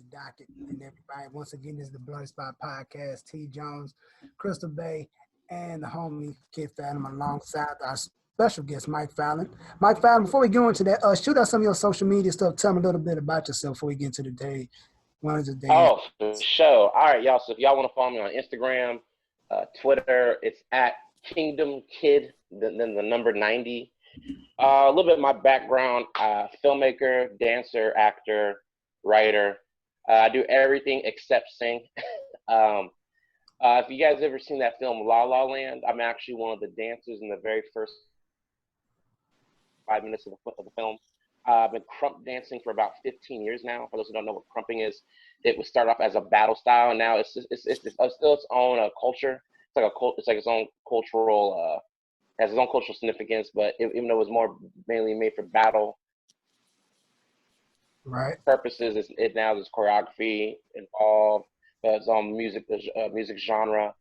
Docket and everybody. Once again, this is the Blerd Spot Podcast. T. Jones, CrystalBea, and the homie Kid Fallin alongside our special guest, Mike Fallin. Mike Fallin, before we go into that, shoot out some of your social media stuff. Tell me a little bit about yourself before we get into the day. Oh, for sure. All right, y'all. So if y'all want to follow me on Instagram, Twitter, it's at Kingdom Kid, then the number 90. A little bit of my background, filmmaker, dancer, actor, writer. I do everything except sing. If you guys ever seen that film La La Land, I'm actually one of the dancers in the very first 5 minutes of the film. I've been crump dancing for about 15 years now. For those who don't know what crumping is, it would start off as a battle style, and now it's still its own culture. It's like its own cultural has its own cultural significance. But even though it was more mainly made for battle purposes, it now there's choreography involved. Its own music genre,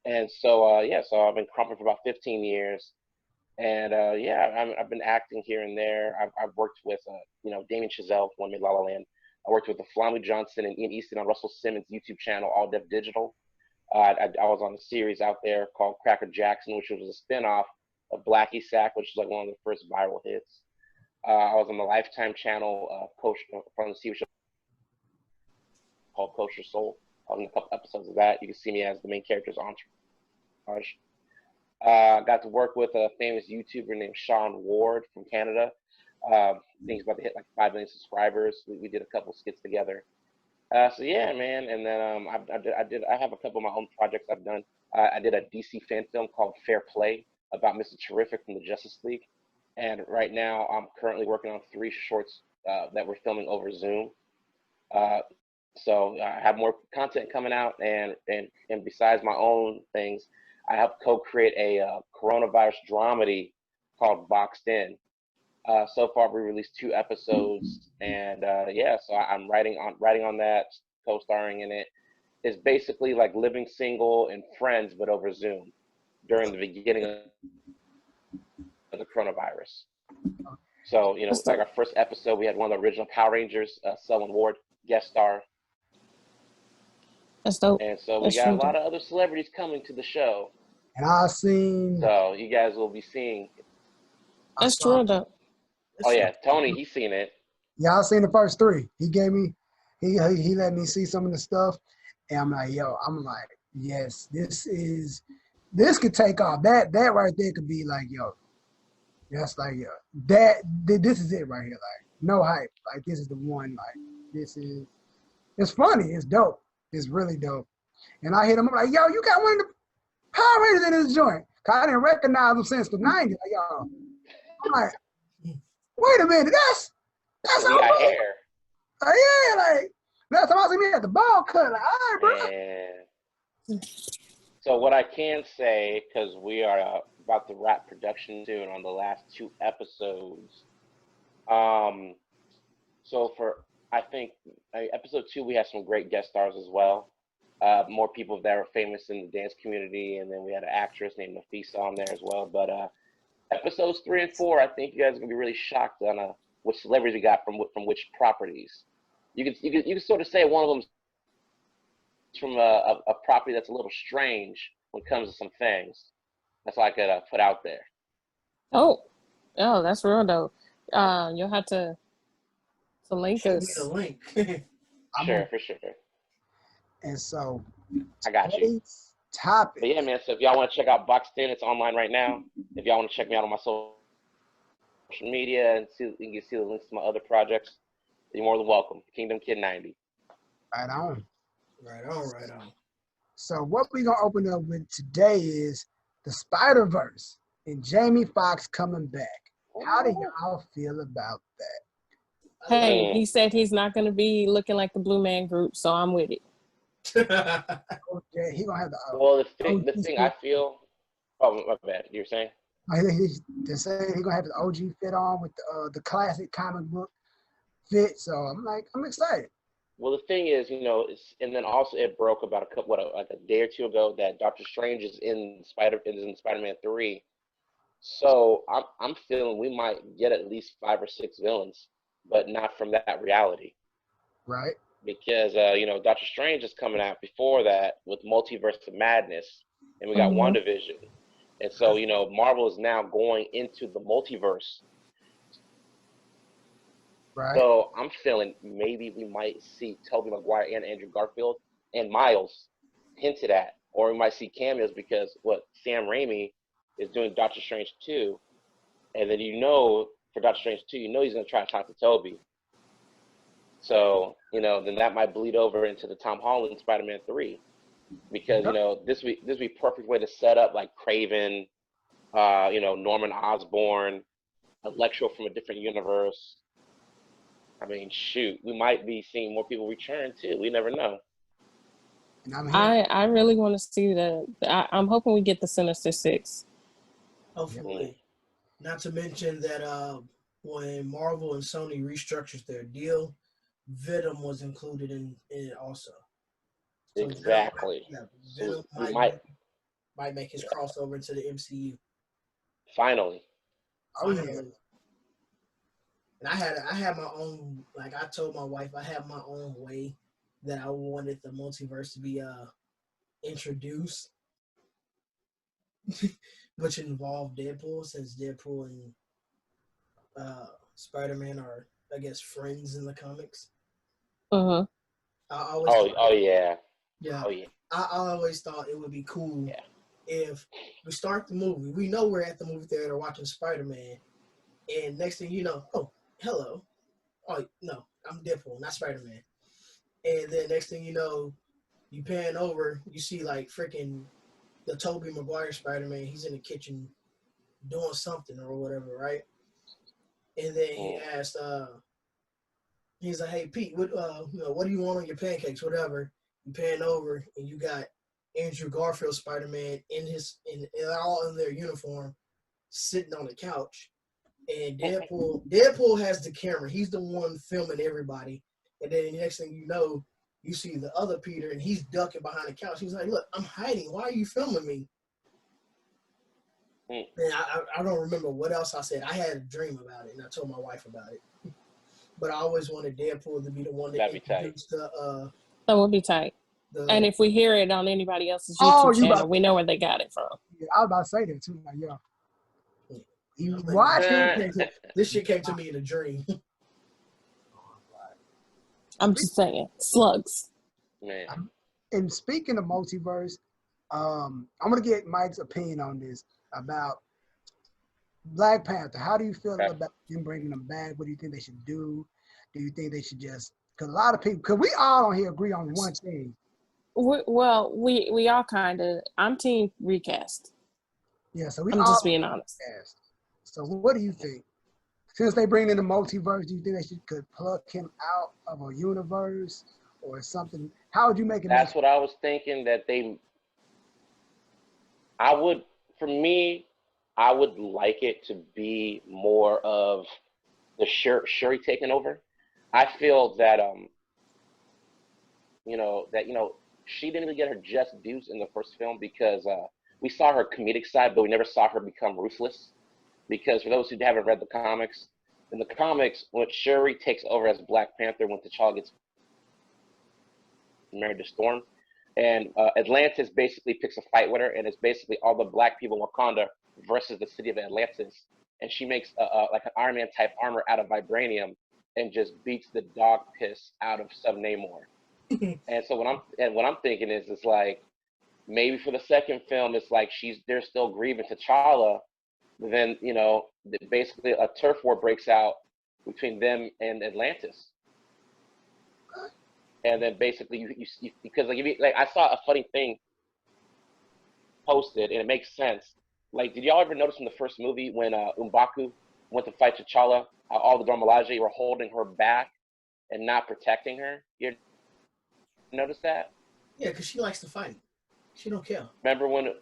and so so I've been crumping for about 15 years. And I've been acting here and there. I've worked with Damien Chazelle, one made La La Land. I worked with the Flammy Johnson and Ian Easton on Russell Simmons' YouTube channel, All Deaf Digital. I was on a series out there called Cracker Jackson, which was a spinoff of Blackie Sack, which was like one of the first viral hits. I was on the Lifetime channel from the TV show called Kosher Soul. I was in a couple episodes of that. You can see me as the main character's entourage. Got to work with a famous YouTuber named Sean Ward from Canada. I think he's about to hit like 5 million subscribers. We did a couple skits together. So yeah, man. And then I have a couple of my own projects I've done. I did a DC fan film called Fair Play about Mr. Terrific from the Justice League. And right now I'm currently working on 3 shorts that we're filming over Zoom. So I have more content coming out, and besides my own things, I helped co-create a coronavirus dramedy called Boxed In. So far, we released 2 episodes, and so I'm writing on that, co-starring in it. It's basically like living single and friends, but over Zoom during the beginning of the coronavirus. So like our first episode, we had one of the original Power Rangers, Selwyn Ward, guest star. That's dope. And so we got a lot of other celebrities coming to the show. And I've seen. So you guys will be seeing. That's true, though. Oh yeah, Tony, he's seen it. Yeah, I've seen the first 3. He gave me, he let me see some of the stuff, and I'm like, yes, this could take off. That right there could be like, that's like, this is it right here. Like, no hype. Like, this is the one. Like, it's funny. It's dope. It's really dope. And I hit him up like, yo, you got one of the Power Rangers in this joint. Cause I didn't recognize him since the 90s. Like, yo, I'm like, wait a minute, that's he got hair. Like, yeah, like last time I seen me at the ball cut. Like, all right, bro. So what I can say, because we are about to wrap production soon on the last 2 episodes. So for I think episode 2, we had some great guest stars as well. More people that are famous in the dance community, and then we had an actress named Nafisa on there as well. But episodes 3 and 4, I think you guys are gonna be really shocked on which celebrities we got from which properties. You can sort of say one of them is from a property that's a little strange when it comes to some things. That's all I could put out there. Oh, that's real dope. You'll have to link us. The link. Sure, for sure. And so I got you. Topic. But yeah, man. So if y'all want to check out Boxed In, it's online right now. If y'all want to check me out on my social media and you can see the links to my other projects, you're more than welcome. Kingdom Kid 90. Right on. Right on. So what we're gonna open up with today is the Spider-Verse and Jamie Foxx coming back. How do y'all feel about that? Hey, he said he's not going to be looking like the Blue Man Group, so I'm with it. Okay, he gonna have the. Well, the thing I feel. Oh, my bad. You were saying? They're saying he's gonna have the OG fit on with the classic comic book fit. So I'm excited. Well, the thing is, and then also it broke about a day or 2 ago that Doctor Strange is in Spider-Man 3. So I'm feeling we might get at least 5 or 6 villains, but not from that reality. Right. because Doctor Strange is coming out before that with Multiverse of Madness, and we got Mhm. WandaVision, and so Marvel is now going into the multiverse. Right. So I'm feeling maybe we might see Tobey Maguire and Andrew Garfield and Miles hinted at, or we might see cameos because what Sam Raimi is doing Doctor Strange 2, and then for Doctor Strange 2, he's going to try to talk to Tobey. So, then that might bleed over into the Tom Holland Spider-Man 3 because, this would be perfect way to set up like Craven, Norman Osborn, Electro from a different universe. I mean, shoot, we might be seeing more people return too. We never know. And I'm here. I really want to see I'm hoping we get the Sinister Six. Hopefully. Not to mention that when Marvel and Sony restructures their deal, Venom was included in it also. So Exactly. Venom might make his crossover into the MCU. Finally. Oh yeah. And I had my own, like I told my wife, I had my own way that I wanted the multiverse to be introduced, which involved Deadpool, since Deadpool and Spider-Man are, I guess, friends in the comics. Uh-huh. Oh yeah. Yeah. Oh yeah. I always thought it would be cool if we start the movie. We know we're at the movie theater watching Spider-Man, and next thing you know, oh, hello. Oh, no, I'm Deadpool, not Spider-Man. And then next thing you know, you pan over, you see like freaking the Tobey Maguire Spider-Man. He's in the kitchen doing something or whatever, right? And then he asked, he's like, "Hey Pete, what do you want on your pancakes? Whatever." You pan over and you got Andrew Garfield Spider-Man in all in their uniform, sitting on the couch. And Deadpool has the camera. He's the one filming everybody. And then the next thing you know, you see the other Peter, and he's ducking behind the couch. He's like, "Look, I'm hiding. Why are you filming me?" And I don't remember what else I said. I had a dream about it, and I told my wife about it. But I always wanted Deadpool to be the one that introduced that would be tight. And if we hear it on anybody else's YouTube channel, we know where they got it from. Yeah, I was about to say that too. Like, you watch it. This shit came to me in a dream. I'm just saying, slugs. Man. And speaking of multiverse, I'm gonna get Mike's opinion on this about Black Panther. How do you feel about them bringing them back? What do you think they should do? Do you think they should just? Because a lot of people, because we all on here agree on one thing. We all kind of. I'm team recast. Yeah, so I'm just being honest. Recast. So what do you think? Since they bring in the multiverse, do you think they could pluck him out of a universe or something? How would you make it? That's what I was thinking. I would like it to be more of the Shuri taking over. I feel that she didn't really get her just dues in the first film because we saw her comedic side, but we never saw her become ruthless. Because for those who haven't read the comics, in the comics, when Shuri takes over as Black Panther, when T'Challa gets married to Storm, and Atlantis basically picks a fight with her, and it's basically all the black people in Wakanda versus the city of Atlantis, and she makes like an Iron Man type armor out of vibranium and just beats the dog piss out of Sub-Namor. And so what I'm thinking is, it's like maybe for the second film, it's like they're still grieving T'Challa. But then, basically a turf war breaks out between them and Atlantis. And then basically you because like I saw a funny thing posted, and it makes sense. Like, did y'all ever notice in the first movie when M'Baku went to fight T'Challa, all the Dora Milaje were holding her back and not protecting her? You notice that? Yeah, because she likes to fight. She don't care. Remember when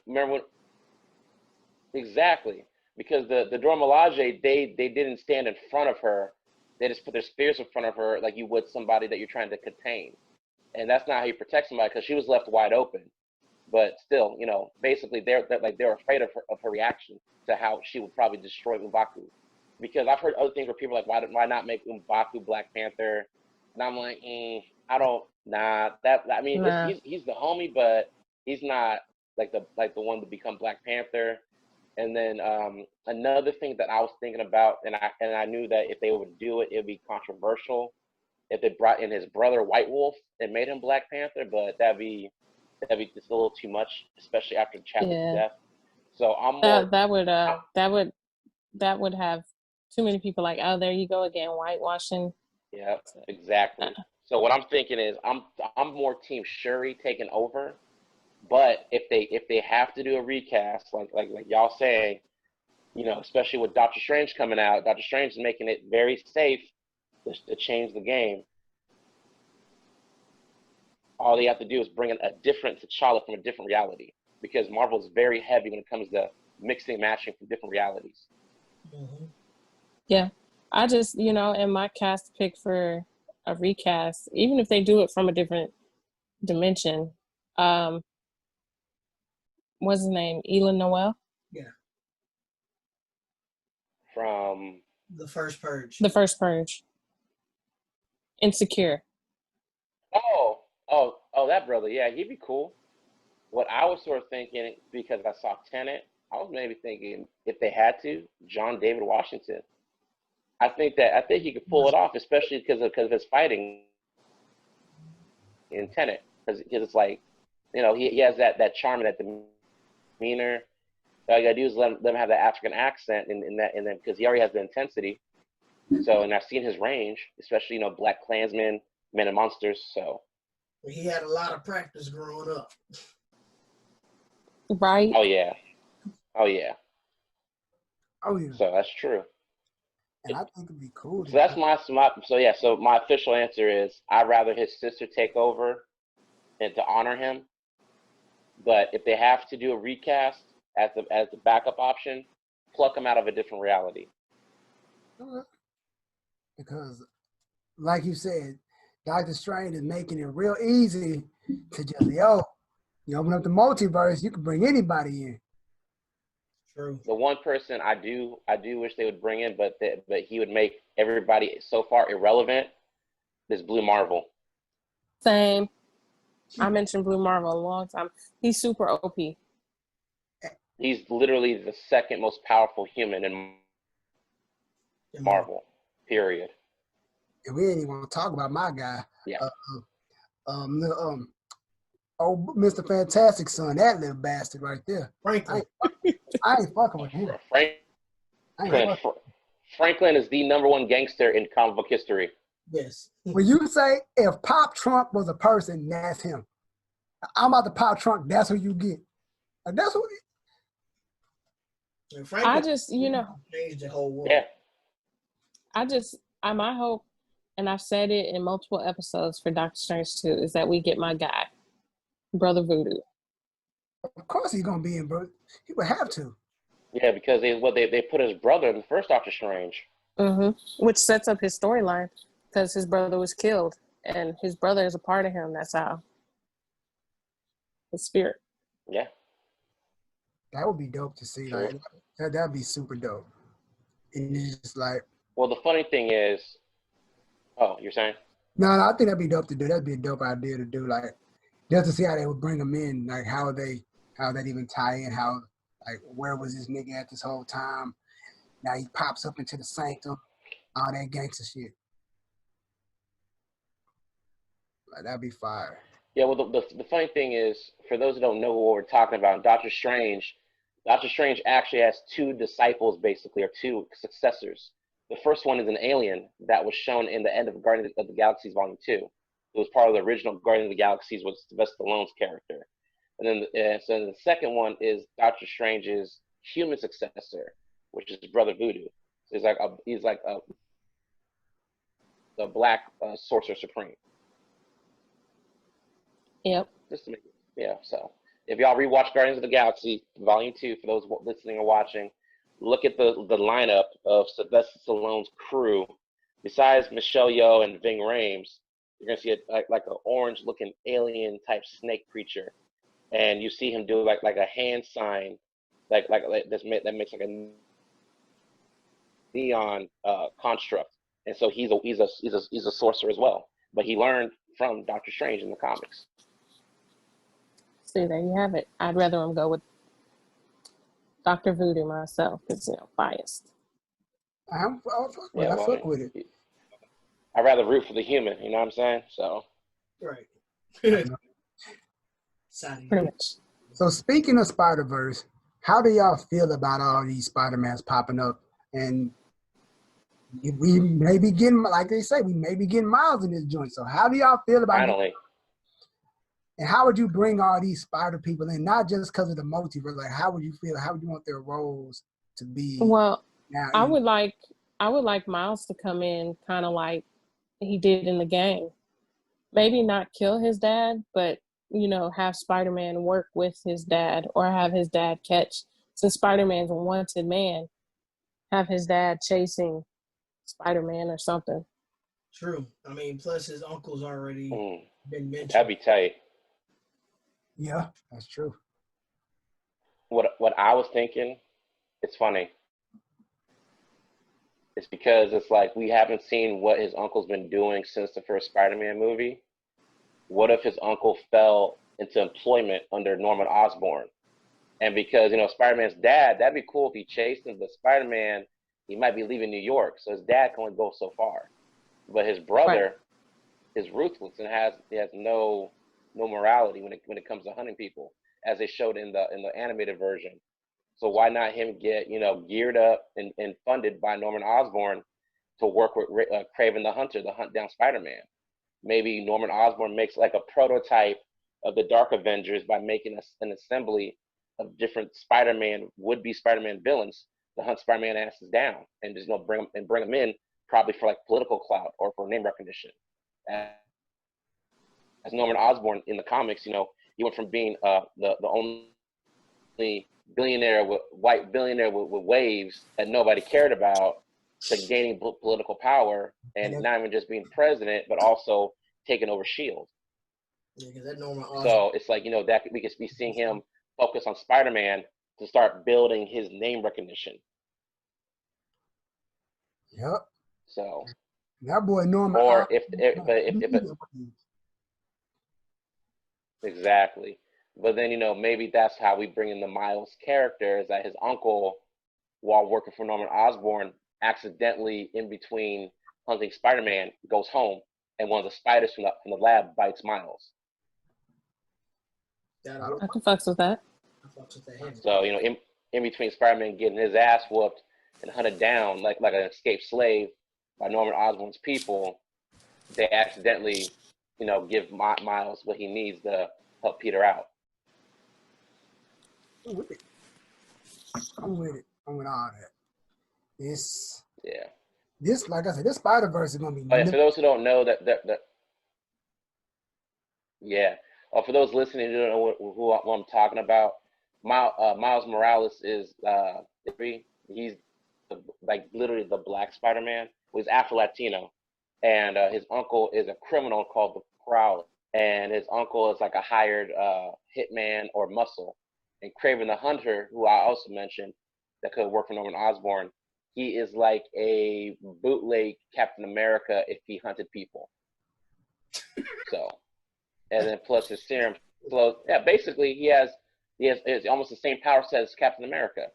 exactly. Because the Dora Milaje, they didn't stand in front of her. They just put their spears in front of her like you would somebody that you're trying to contain. And that's not how you protect somebody, because she was left wide open. But still, basically they're afraid of her reaction to how she would probably destroy M'Baku. Because I've heard other things where people are like, why not make M'Baku Black Panther? And I'm like, I don't. Nah, I mean, Nah. he's the homie, but he's not like the one to become Black Panther. And then another thing that I was thinking about, and I knew that if they would do it, it would be controversial. If they brought in his brother White Wolf and made him Black Panther, but that'd be just a little too much, especially after Chadwick's death. So I'm more that would have too many people like, oh, there you go again, whitewashing. Yeah, exactly. So what I'm thinking is I'm more team Shuri taking over, but if they have to do a recast, like y'all saying, you know, especially with Doctor Strange coming out, Doctor Strange is making it very safe to change the game. All they have to do is bring in a different T'Challa from a different reality, because Marvel is very heavy when it comes to mixing and matching from different realities. Mm-hmm. Yeah, I just, you know, in my cast pick for a recast, even if they do it from a different dimension, what's his name? Elon Noel? Yeah. From The first Purge. The first Purge. Insecure. Oh, that brother. Yeah, he'd be cool. What I was sort of thinking, because I saw Tenet, I was maybe thinking if they had to, John David Washington. I think he could pull it off, especially because of his fighting in Tenet. Because it's like, you know, he has that charm and that demeanor. All you gotta do is let him have that African accent, and then because he already has the intensity. So, and I've seen his range, especially, you know, Black Klansman, Men and Monsters. So he had a lot of practice growing up. Right. Oh yeah. Oh yeah. So that's true. And I think it'd be cool. So that's so my official answer is I'd rather his sister take over and to honor him. But if they have to do a recast as the backup option, pluck him out of a different reality. Because, like you said, Doctor Strange is making it real easy to just, you open up the multiverse, you can bring anybody in. True. The one person I do wish they would bring in, but he would make everybody so far irrelevant, is Blue Marvel. Same. I mentioned Blue Marvel a long time. He's super OP. He's literally the second most powerful human in Marvel, period. And we ain't even want to talk about my guy. Yeah. Mr. Fantastic son, that little bastard right there. Franklin. I ain't fucking with him. Franklin is the #1 gangster in comic book history. Yes. When you say if Pop Trunk was a person, that's him. I'm about to pop trunk. That's who you get. Like, that's who. I just, you know, changed the whole world. Yeah. My hope, and I've said it in multiple episodes for Doctor Strange 2, is that we get my guy, Brother Voodoo. Of course he's gonna be in, bro. He would have to. Yeah, because they put his brother in the first Doctor Strange. Mm-hmm. Which sets up his storyline, because his brother was killed, and his brother is a part of him. That's how. His spirit. Yeah. That would be dope to see. Sure. Like that'd be super dope. And it's just like. Well, the funny thing is, you're saying? No, I think that'd be dope to do. That'd be a dope idea to do. Like, just to see how they would bring them in. Like how that even tie in. How, like, where was this nigga at this whole time? Now he pops up into the sanctum. All that gangster shit. Like, that'd be fire. Yeah, well, the funny thing is, for those who don't know what we're talking about, Doctor Strange actually has 2 disciples, basically, or 2 successors. The first one is an alien that was shown in the end of Guardians of the Galaxy Volume 2. It was part of the original Guardians of the Galaxy, was Sylvester Stallone's character. And then so the second one is Doctor Strange's human successor, which is Brother Voodoo. He's like the Black Sorcerer Supreme. Yep. Just to make it, so if y'all rewatch Guardians of the Galaxy Volume 2, for those listening or watching, look at the lineup of Sylvester Stallone's crew. Besides Michelle Yeoh and Ving Rhames, you're gonna see like an orange-looking alien type snake creature, and you see him do like a hand sign, like that makes like a neon construct, and so he's a sorcerer as well. But he learned from Doctor Strange in the comics. See, there you have it. I'd rather him go with Dr. Voodoo myself because, biased. I fuck with it. I'd rather root for the human, you know what I'm saying? So. Right. Pretty much. So speaking of Spider-Verse, how do y'all feel about all these Spider-Mans popping up? And we may be getting, like they say, we may be getting Miles in this joint. So how do y'all feel about Finally. it? And how would you bring all these spider people in, not just because of the multiverse? Like, how would you feel? How would you want their roles to be? Well, now I would like Miles to come in kind of like he did in the game. Maybe not kill his dad, but have Spider-Man work with his dad, or have his dad catch, since Spider-Man's a wanted man, have his dad chasing Spider-Man or something. True. I mean, plus his uncle's already been mentioned. That'd be tight. Yeah, that's true. What I was thinking, it's funny. It's because it's like we haven't seen what his uncle's been doing since the first Spider-Man movie. What if his uncle fell into employment under Norman Osborn? And because, Spider-Man's dad, that'd be cool if he chased him, but Spider-Man, he might be leaving New York, so his dad can only go so far. But his brother is ruthless and he has no morality when it comes to hunting people, as they showed in the animated version. So why not him get, geared up and funded by Norman Osborn to work with Kraven the Hunter to hunt down Spider-Man? Maybe Norman Osborn makes like a prototype of the Dark Avengers by making an assembly of different would-be Spider-Man villains to hunt Spider-Man asses down, and just bring them in, probably for like political clout or for name recognition. As Norman Osborn in the comics, he went from being the only white billionaire with waves that nobody cared about, to gaining political power, and not even just being president, but also taking over S.H.I.E.L.D. Yeah, because that Norman Osborn. So it's like, that we could be seeing him focus on Spider-Man to start building his name recognition. Yep. So that boy Norman. Or if exactly. But then, maybe that's how we bring in the Miles character, is that his uncle, while working for Norman Osborn, accidentally in between hunting Spider-Man, goes home, and one of the spiders from the lab bites Miles. I can fucks with that. So, in between Spider-Man getting his ass whooped and hunted down like an escaped slave by Norman Osborn's people, they accidentally, give Miles what he needs to help Peter out. I'm with it. I'm with all that. This, Yeah. Like I said, this Spider-Verse is gonna be. Oh, yeah, for those who don't know that yeah. For those listening who don't know what I'm talking about, Miles Morales is he's literally the Black Spider-Man. He's Afro-Latino, and his uncle is a criminal called the Prowler, and his uncle is like a hired hitman or muscle. And Kraven the Hunter, who I also mentioned, that could work for Norman Osborn, he is like a bootleg Captain America if he hunted people. So, and then plus his serum flows. Yeah, basically he has almost the same power set as Captain America.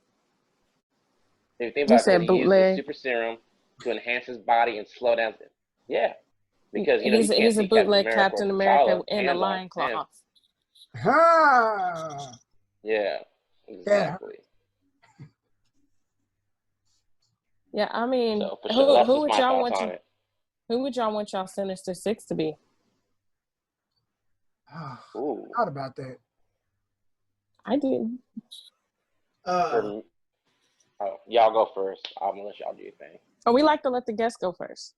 If you think about it, he used the super serum to enhance his body and slow down. Yeah, because he's a bootleg Captain America in a lion cloth. Yeah, exactly. Yeah, I mean, so for sure, who would y'all want y'all Sinister Six to be? Ooh. Thought about that. I did. Y'all go first. I'm gonna let y'all do your thing. Oh, we like to let the guests go first.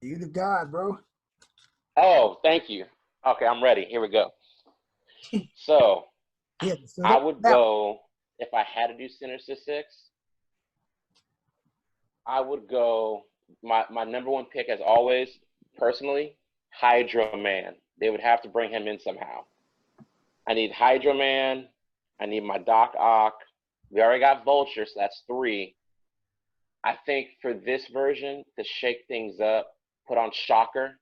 You the god, bro. Oh, thank you. Okay, I'm ready. Here we go. So, I would go, if I had to do Sinister Six, I would go, my number one pick, as always, personally, Hydro Man. They would have to bring him in somehow. I need Hydro Man. I need my Doc Ock. We already got Vulture, so that's 3. I think for this version, to shake things up, put on Shocker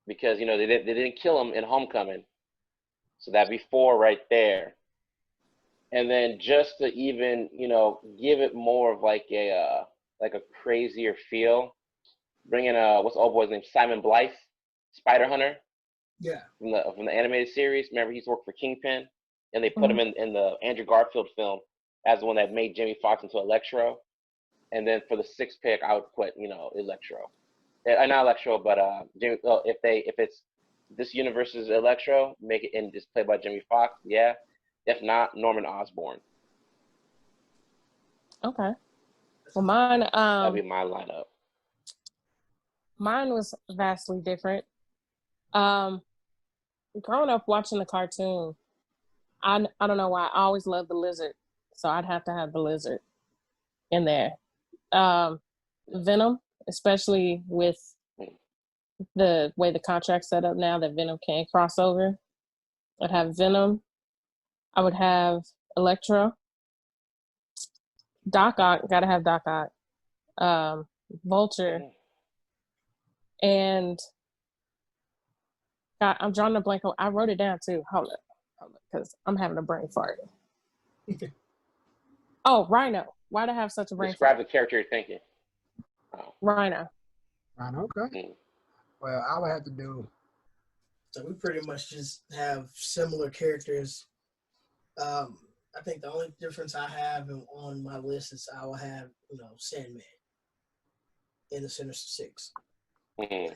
because they didn't kill him in Homecoming, so that'd be 4 right there. And then just to even give it more of like a crazier feel, bring in what's the old boy's name, Simon Blythe, Spider Hunter. Yeah. From the animated series. Remember, he's worked for Kingpin, and they put him in the Andrew Garfield film as the one that made Jamie Foxx into Electro. And then for the 6th pick, I would put Electro. Not Electro, but if it's this universe's Electro, make it and just played by Jamie Foxx. Yeah. If not, Norman Osborn. Okay. Well, mine. That'd be my lineup. Mine was vastly different. Growing up watching the cartoon, I don't know why I always loved the Lizard, so I'd have to have the Lizard in there. Venom, especially with the way the contract's set up now that Venom can't cross over. I'd have Venom. I would have Electro. Doc Ock, gotta have Doc Ock. Vulture. And God, I'm drawing a blank. I wrote it down too. Hold up, because I'm having a brain fart. Oh, Rhino. Why'd I have such a brain Describe fart? the character you're thinking. Oh. Rhino. Okay. Well, I would have to do. So we pretty much just have similar characters. I think the only difference I have on my list is I will have, Sandman in the Sinister Six. I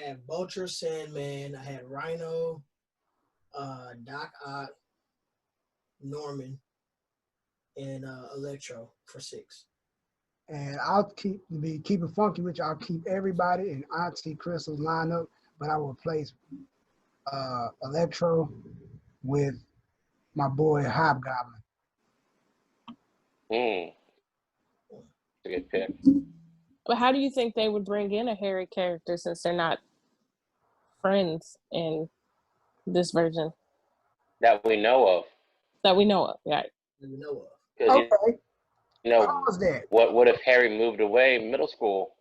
had Vulture, Sandman, I had Rhino, Doc Ock, Norman, and Electro for 6. And I'll keep it funky, which I'll keep everybody in Auntie Crystal's lineup, but I will replace Electro with my boy Hobgoblin. That's a good pick. But how do you think they would bring in a Harry character since they're not friends in this version? That we know of. That we know of, right? That we know of. Okay. How was that? What if Harry moved away in middle school?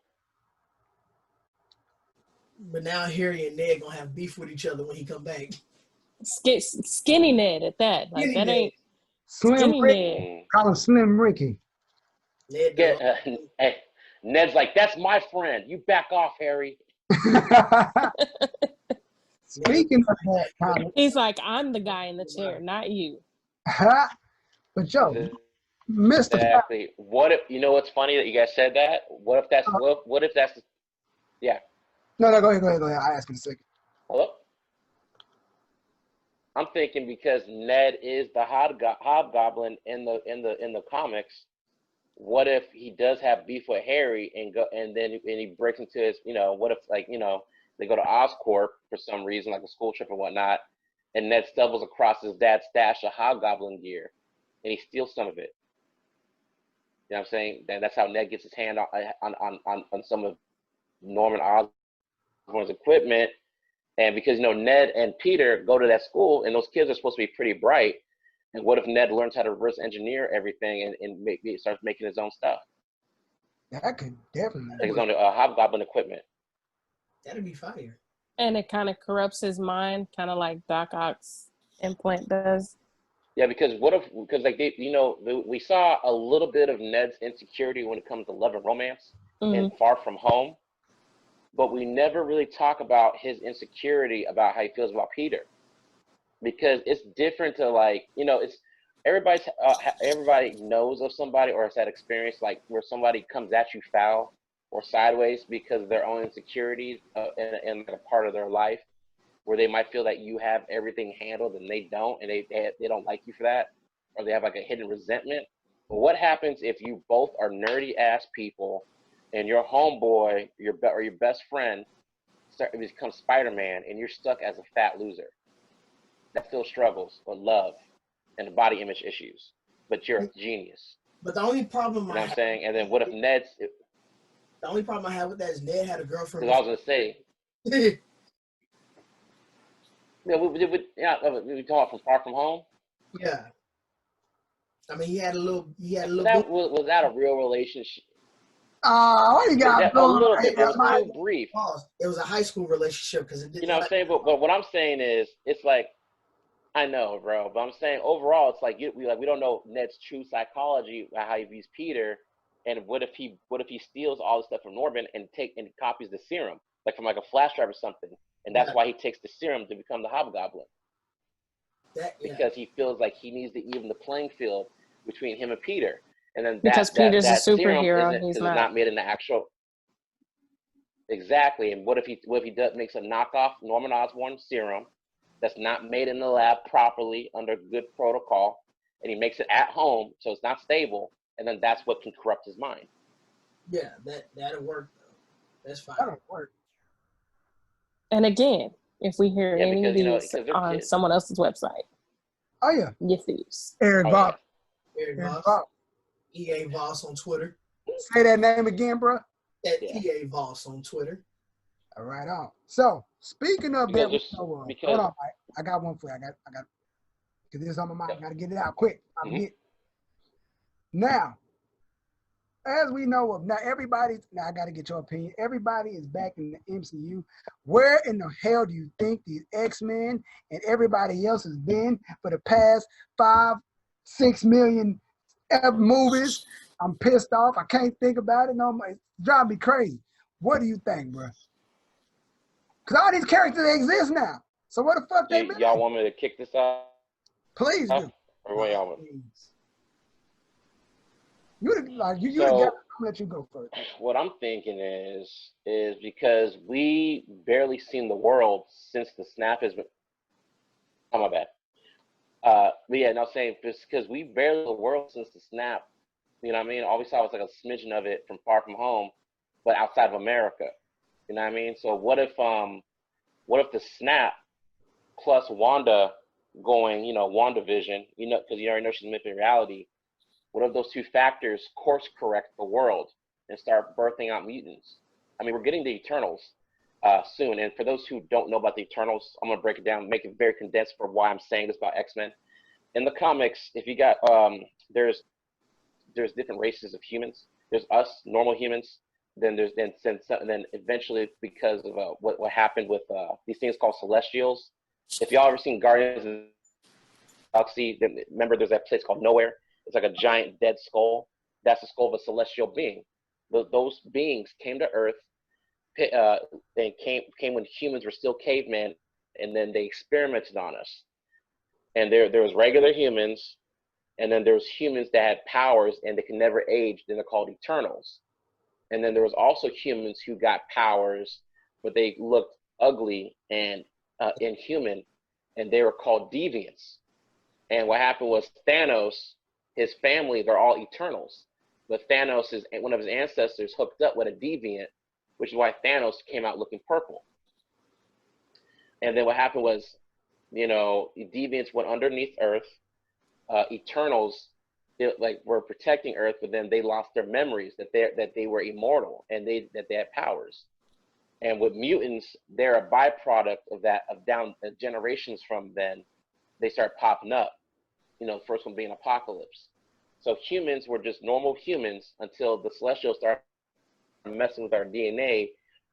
But now Harry and Ned gonna have beef with each other when he come back. Skinny Ned at that. Like Skinny that Ned. ain't Slim Skinny Ricky. Ned. Call him Slim Ricky. Ned Hey, Ned's like, that's my friend. You back off, Harry. Speaking of that, Colin. He's like, I'm the guy in the chair, not you. But Joe, Mr. Exactly. What if what's funny that you guys said that? What if that's yeah. No, go ahead. I'll ask in a second. Hello? I'm thinking because Ned is the hobgoblin in the comics. What if he does have beef with Harry and he breaks into his what if they go to Oscorp for some reason, like a school trip or whatnot, and Ned stumbles across his dad's stash of hobgoblin gear and he steals some of it. You know what I'm saying? Then that's how Ned gets his hand on some of Norman Osborn's equipment. And because Ned and Peter go to that school and those kids are supposed to be pretty bright. And what if Ned learns how to reverse engineer everything and starts making his own stuff? That could definitely. Like his own hobgoblin equipment. That'd be fire. And it kind of corrupts his mind, kind of like Doc Ock's implant does. Yeah, because we saw a little bit of Ned's insecurity when it comes to love and romance in Far From Home, but we never really talk about his insecurity about how he feels about Peter. Because it's different to it's everybody knows of somebody or has had experience like where somebody comes at you foul or sideways because of their own insecurities in a part of their life where they might feel that you have everything handled and they don't, and they don't like you for that, or they have like a hidden resentment. But what happens if you both are nerdy ass people and your homeboy your best friend becomes Spider-Man and you're stuck as a fat loser that still struggles with love and body image issues, but you're a genius. But the only problem I'm saying, and then what if Ned's... The only problem I have with that is Ned had a girlfriend. Because I was going to say... Yeah, we talk from Far From Home. Why you got A little bit. It that was mic? too brief. It was a high school relationship because it didn't. You know what I'm saying? But what I'm saying is, it's like, I know, bro, but I'm saying overall, it's like we don't know Ned's true psychology, how he views Peter, and what if he steals all the stuff from Norman and copies the serum, like from like a flash drive or something, and that's why he takes the serum to become the Hobgoblin. Because he feels like he needs to even the playing field between him and Peter, and then because Peter's a superhero, serum he's it's not made in the actual. Exactly, and what if he makes a knockoff Norman Osborn serum that's not made in the lab properly under good protocol, and he makes it at home so it's not stable, and then that's what can corrupt his mind. Yeah, that'll work though. That's fine. That'll work. And again, if we hear any of these on kids. someone else's website, oh yeah, get these. Erik Voss. Erik Voss. EA Voss on Twitter. Say that name again, bro. At EA Voss on Twitter. All right, on. So speaking of that, hold on, Mike. I got one for you. I got because this is on my mind. I gotta get it out quick. I forget. Now, as we know of now, I gotta get your opinion. Everybody is back in the MCU. Where in the hell do you think these X-Men and everybody else has been for the past 5-6 million movies? I'm pissed off. I can't think about it. No, it's driving me crazy. What do you think, bro? Because all these characters exist now. So what the fuck they been? Y'all want me to kick this off? Please do. Or what y'all want? You got. I'm let you go first. What I'm thinking is because we barely seen the world since the snap has been. Oh, my bad. But yeah, no, saying because we barely the world since the snap. You know what I mean? All we saw was like a smidgen of it from Far From Home, but outside of America. You know what I mean? So what if the snap plus Wanda going, WandaVision, because you already know she's manipulating reality. What if those two factors course correct the world and start birthing out mutants? I mean, we're getting the Eternals soon. And for those who don't know about the Eternals, I'm going to break it down, make it very condensed for why I'm saying this about X-Men. In the comics, if you got, there's different races of humans. There's us, normal humans. Then eventually, because of what happened with these things called Celestials. If y'all ever seen Guardians of the Galaxy, then remember there's that place called Nowhere. It's like a giant dead skull. That's the skull of a celestial being. Those beings came to Earth. They came when humans were still cavemen, and then they experimented on us. And there was regular humans, and then there was humans that had powers and they can never age. Then they're called Eternals. And then there was also humans who got powers, but they looked ugly and inhuman, and they were called deviants. And what happened was Thanos, his family, they're all Eternals. But Thanos, one of his ancestors, hooked up with a deviant, which is why Thanos came out looking purple. And then what happened was, deviants went underneath Earth. Eternals were protecting Earth, but then they lost their memories that they were immortal and that they had powers. And with mutants, they're a byproduct of that, of down generations from then. They start popping up. The first one being Apocalypse. So humans were just normal humans until the Celestials started messing with our DNA,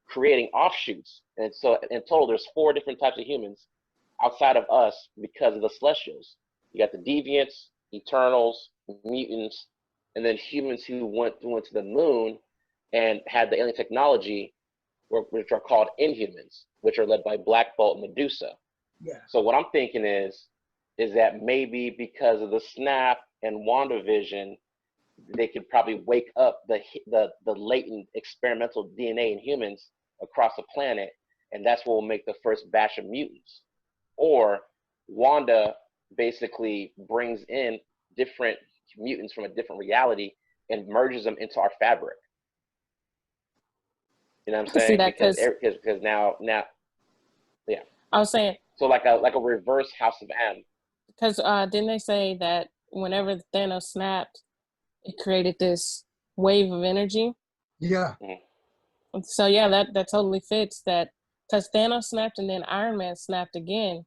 creating offshoots. And so in total, there's 4 different types of humans outside of us because of the Celestials. You got the deviants, Eternals, mutants, and then humans who went to the moon and had the alien technology, which are called Inhumans, which are led by Black Bolt and Medusa. Yeah. So what I'm thinking is that maybe because of the snap and WandaVision, they could probably wake up the latent experimental DNA in humans across the planet, and that's what will make the first batch of mutants. Or Wanda basically brings in different mutants from a different reality and merges them into our fabric. You know what I'm saying? Because now, yeah. I was saying. So like a reverse House of M. Because didn't they say that whenever Thanos snapped, it created this wave of energy? Yeah. Mm-hmm. So yeah, that totally fits that, because Thanos snapped and then Iron Man snapped again.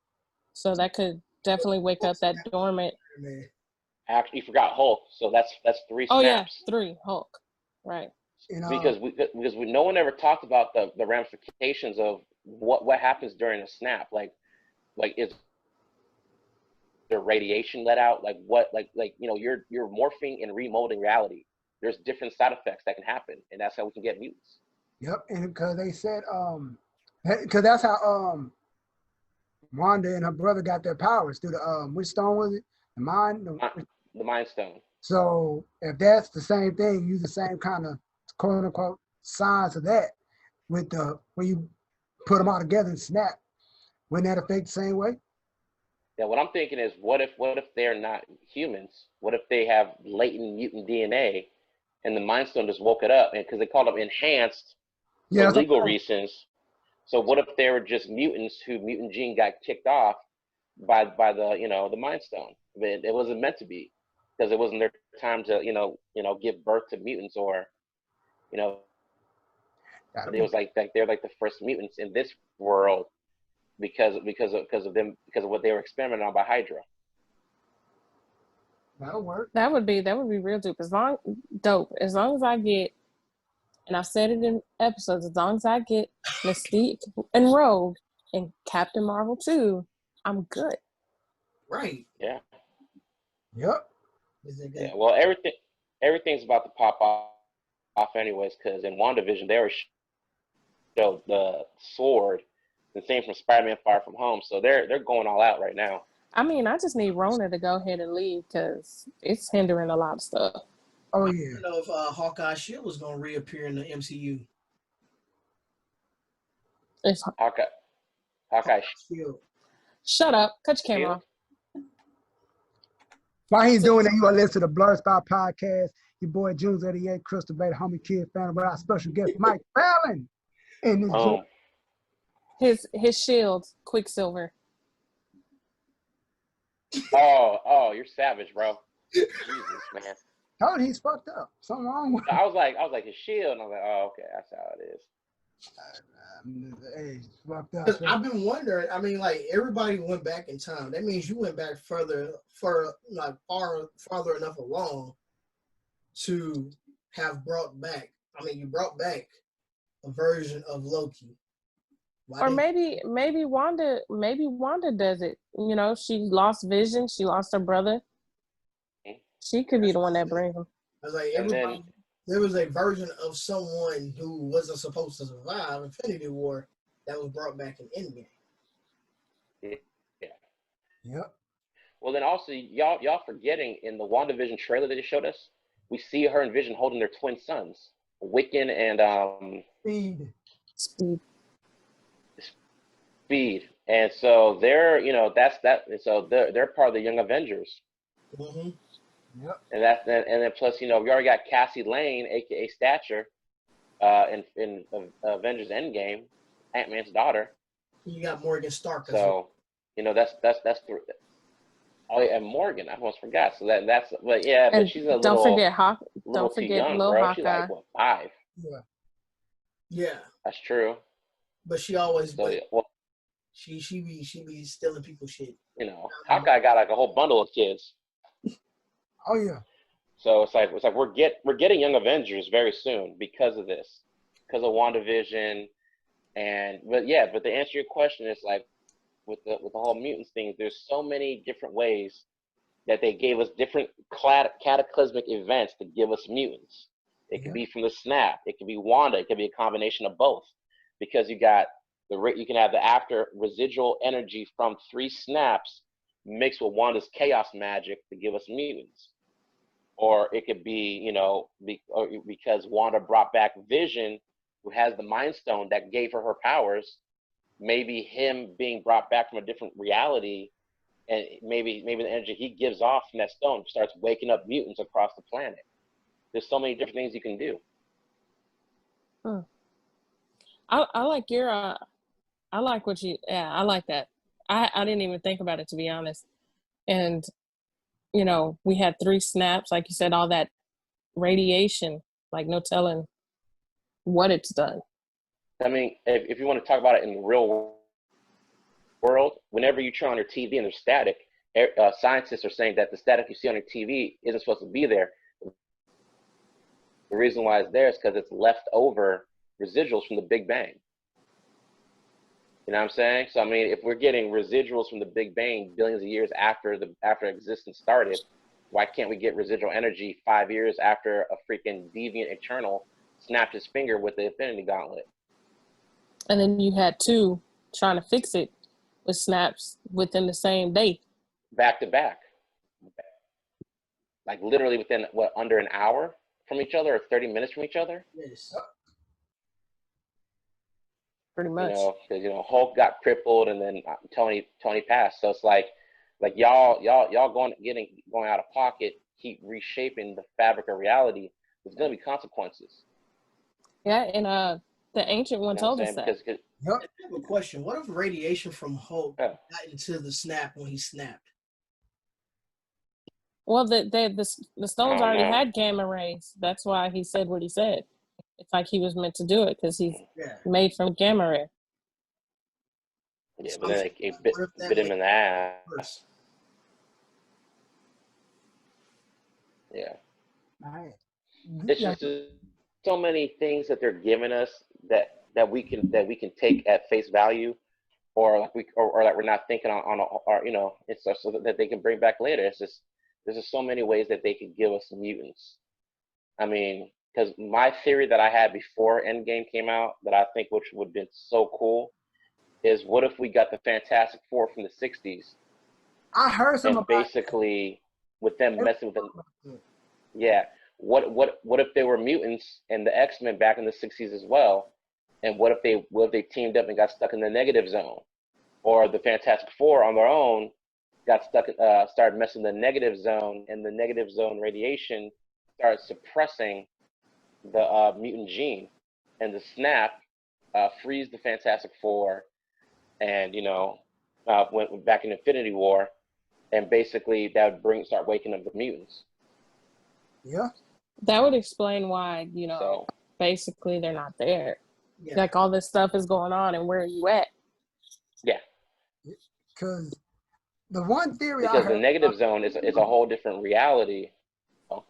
So that could definitely wake up that dormant. Actually, you forgot Hulk. So that's 3 snaps. Oh yeah, 3 Hulk. Right. You know, because no one ever talked about the ramifications of what happens during a snap. Like is there radiation let out? Like what? Like you know, you're morphing and remolding reality. There's different side effects that can happen, and that's how we can get mutants. yep, and because they said because that's how Wanda and her brother got their powers through the which stone was it? The mind. The Mind Stone. So if that's the same thing, use the same kind of quote unquote signs of that with the when you put them all together and snap, wouldn't that affect the same way? Yeah, what I'm thinking is, what if they're not humans? What if they have latent mutant DNA, and the Mind Stone just woke it up, and because they called them enhanced for legal reasons. So what if they were just mutants who mutant gene got kicked off by the the Mind Stone? It wasn't meant to be, because it wasn't their time to give birth to mutants, or it was like they're like the first mutants in this world because of what they were experimenting on by Hydra. That'll work. That would be real dope. As long as I get, and I've said it in episodes, as long as I get Mystique and Rogue and Captain Marvel too, I'm good. Right. Yeah. Yep. Yeah. Well, everything's about to pop off anyways, because in WandaVision they were showed the sword, the same from Spider-Man Far From Home. So they're going all out right now. I mean, I just need Rona to go ahead and leave because it's hindering a lot of stuff. Oh I yeah. don't know if Hawkeye Shield was gonna reappear in the MCU. It's Hawkeye Shield. Shut up. Cut your camera off. While he's doing that, you gonna listen to the Blerd Spot Podcast. Your boy JunesEightyEight, CrystalBea, the homie kid fan, with our special guest Mike Fallin. And his shield, Quicksilver. Oh, you're savage, bro. Jesus, man. Oh, he's fucked up. Something wrong with him. I was like his shield, and I was like, oh, okay, that's how it is. Hey, fucked up. Because I've been wondering. I mean, like everybody went back in time. That means you went back farther enough along to have brought back. I mean, you brought back a version of Loki. Or maybe Wanda does it. You know, she lost Vision. She lost her brother. She could be the one that brings him. I was like, there was a version of someone who wasn't supposed to survive Infinity War that was brought back in Endgame. Yeah. Yep. Well, then also y'all forgetting in the WandaVision trailer that they showed us, we see her and Vision holding their twin sons, Wiccan and Speed. And so they're so they're part of the Young Avengers. Mm-hmm. Yep. And then plus we already got Cassie Lane, aka Stature, in Avengers Endgame, Ant-Man's daughter. You got Morgan Stark. So that's oh yeah, and Morgan, I almost forgot. So that's but yeah, but she's a don't little forget young, Lil bro. Hawkeye. She's like what, 5? Yeah. That's true. But she always she be stealing people's shit. Hawkeye got like a whole bundle of kids. Oh yeah. So it's like we're getting Young Avengers very soon because of this, because of WandaVision, but to answer your question, it's like with the whole mutants thing, there's so many different ways that they gave us different cataclysmic events to give us mutants. It could be from the snap, it could be Wanda, it could be a combination of both, because you can have the after residual energy from 3 snaps mixed with Wanda's chaos magic to give us mutants. Or it could be, because Wanda brought back Vision, who has the Mind Stone that gave her powers. Maybe him being brought back from a different reality, and maybe the energy he gives off from that stone starts waking up mutants across the planet. There's so many different things you can do. I like your. I like what you. Yeah, I like that. I didn't even think about it, to be honest. And we had 3 snaps, like you said, all that radiation, like no telling what it's done. I mean, if you want to talk about it in the real world, whenever you turn on your TV and there's static, scientists are saying that the static you see on your TV isn't supposed to be there. The reason why it's there is because it's left over residuals from the Big Bang. You know what I'm saying? So I mean, if we're getting residuals from the Big Bang billions of years after existence started, why can't we get residual energy 5 years after a freaking deviant eternal snapped his finger with the Infinity Gauntlet? And then you had two trying to fix it with snaps within the same day. Back to back. Like literally within, what, under an hour from each other or 30 minutes from each other? Yes. Pretty much. You know, because, you know, Hulk got crippled and then Tony passed. So it's like y'all going out of pocket, keep reshaping the fabric of reality. There's going to be consequences. Yeah, and the ancient one told us that. I have a question. What if radiation from Hulk got into the snap when he snapped? Well, the stones already had gamma rays. That's why he said what he said. It's like he was meant to do it because he's made from gamma ray. Yeah, but then it bit him in the ass. Yeah. It's just so many things that they're giving us that we can take at face value, or like we're not thinking on or you know, it's just so that they can bring back later. It's just there's just so many ways that they could give us mutants. I mean, because my theory that I had before Endgame came out, that I think which would have been so cool, is what if we got the Fantastic Four from the 60s? I heard some and basically with them messing with them. Yeah. What if they were mutants and the X-Men back in the 60s as well? And what if they teamed up and got stuck in the negative zone? Or the Fantastic Four on their own got stuck, started messing the negative zone, and the negative zone radiation started suppressing the mutant gene, and the snap frees the Fantastic Four, and you know, went back in Infinity War, and basically that would start waking up the mutants. Yeah. That would explain why, you know, basically they're not there. Yeah. Like all this stuff is going on, and where are you at? Yeah. Because the one theory because the negative zone is a whole different reality. Oh.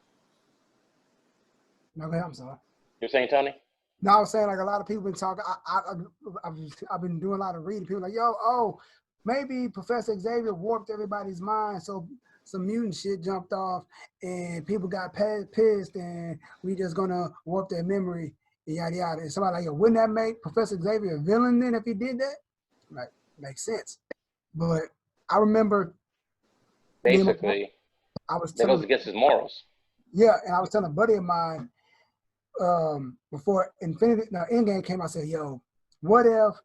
No, I'm sorry. You're saying, Tony? No, I was saying like a lot of people been talking. I've been doing a lot of reading. People like, maybe Professor Xavier warped everybody's mind, so some mutant shit jumped off, and people got pissed, and we just gonna warp their memory, and yada yada. And somebody like, wouldn't that make Professor Xavier a villain then if he did that? Like, makes sense. But I remember basically that goes against his morals. Yeah, and I was telling a buddy of mine before Endgame came, I said, what if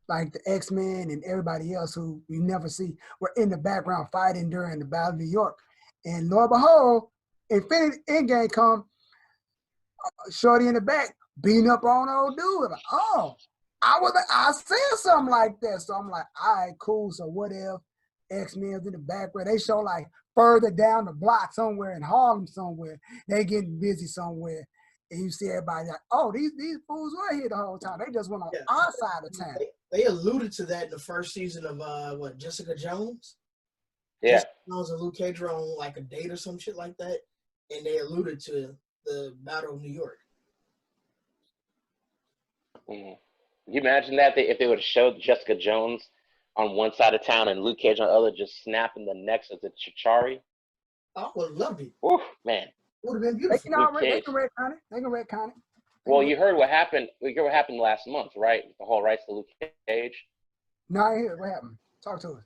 like the X-Men and everybody else who we never see were in the background fighting during the Battle of New York? And lo and behold, Endgame come, shorty in the back beating up on old dude. Like, I said something like that. So I'm like, all right, cool. So what if X-Men's in the background? They show like further down the block somewhere in Harlem somewhere. They getting busy somewhere. And you see everybody like, these fools were here the whole time. They just went on our side of town. They alluded to that in the first season of Jessica Jones? Yeah. Jessica Jones and Luke Cage were on like a date or some shit like that. And they alluded to the Battle of New York. Mm. Can you imagine that if they would have showed Jessica Jones on one side of town and Luke Cage on the other, just snapping the necks of the Chitauri? I would have loved it. Oof, man. Would have been beautiful. They can retcon it. Well, you heard what happened. You heard what happened last month, right? The whole rights to Luke Cage. No, I hear what happened. Talk to us.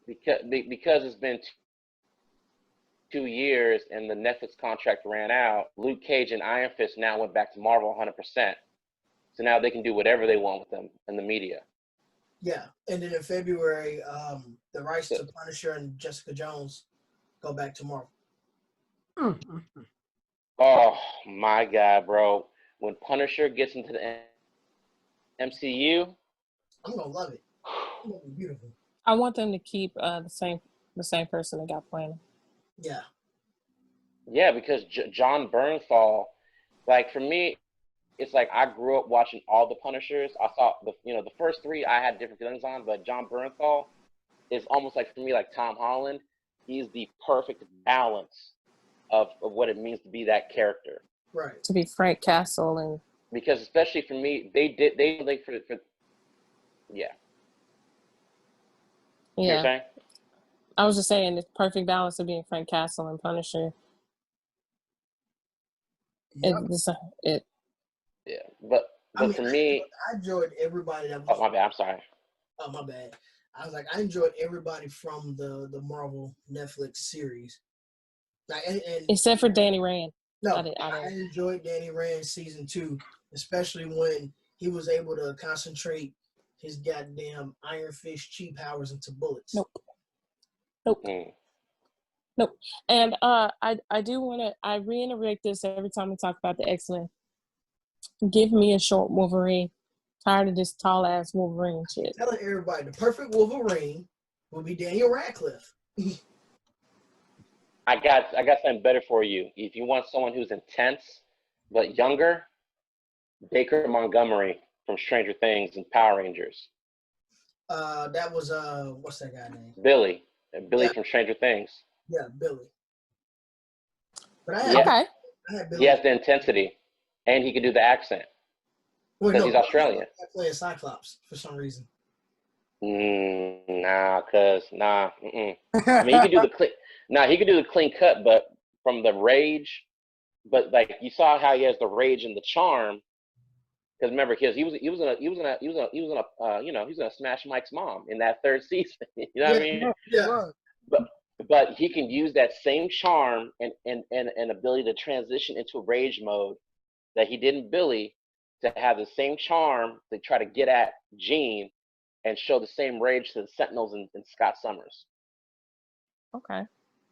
Because it's been 2 years and the Netflix contract ran out, Luke Cage and Iron Fist now went back to Marvel 100%. So now they can do whatever they want with them in the media. Yeah, and then in February, the rights to Punisher and Jessica Jones go back to Marvel. Mm-hmm. Oh my God, bro! When Punisher gets into the MCU, I'm gonna love it. It's gonna be beautiful. I want them to keep the same person that got playing. Yeah. Yeah, because John Bernthal, like for me, it's like I grew up watching all the Punishers. I thought the first three I had different feelings on, but John Bernthal is almost like for me like Tom Holland. He's the perfect balance of what it means to be that character. Right. to be Frank Castle and because especially for me, they like for yeah. You know what yeah. you're saying? I was just saying the perfect balance of being Frank Castle and Punisher. Yep. It Yeah, but for me, I enjoyed everybody that was. oh my bad, I'm sorry. Oh my bad. I was like, I enjoyed everybody from the Marvel Netflix series. Like, and except for Danny Rand. no, I enjoyed Danny Rand's season 2, especially when he was able to concentrate his goddamn Iron Fist chi powers into bullets. Nope. Nope. And I do want to, I reiterate this every time we talk about the X-Men. Give me a short Wolverine. Tired of this tall ass Wolverine shit. Telling everybody the perfect Wolverine will be Daniel Radcliffe. I got something better for you. If you want someone who's intense but younger, Baker Montgomery from Stranger Things and Power Rangers. That was what's that guy name? Billy from Stranger Things. Yeah, Billy. But I had Billy. He has the intensity, and he can do the accent because he's Australian. Playing Cyclops for some reason. Nah. I mean, he could do the clean cut, but from the rage. But like you saw how he has the rage and the charm. Because remember, he was gonna smash Mike's mom in that 3rd season. You know what I mean? Yeah. But he can use that same charm and ability to transition into rage mode that he did in Billy, to have the same charm to try to get at Jean and show the same rage to the Sentinels and Scott Summers. Okay.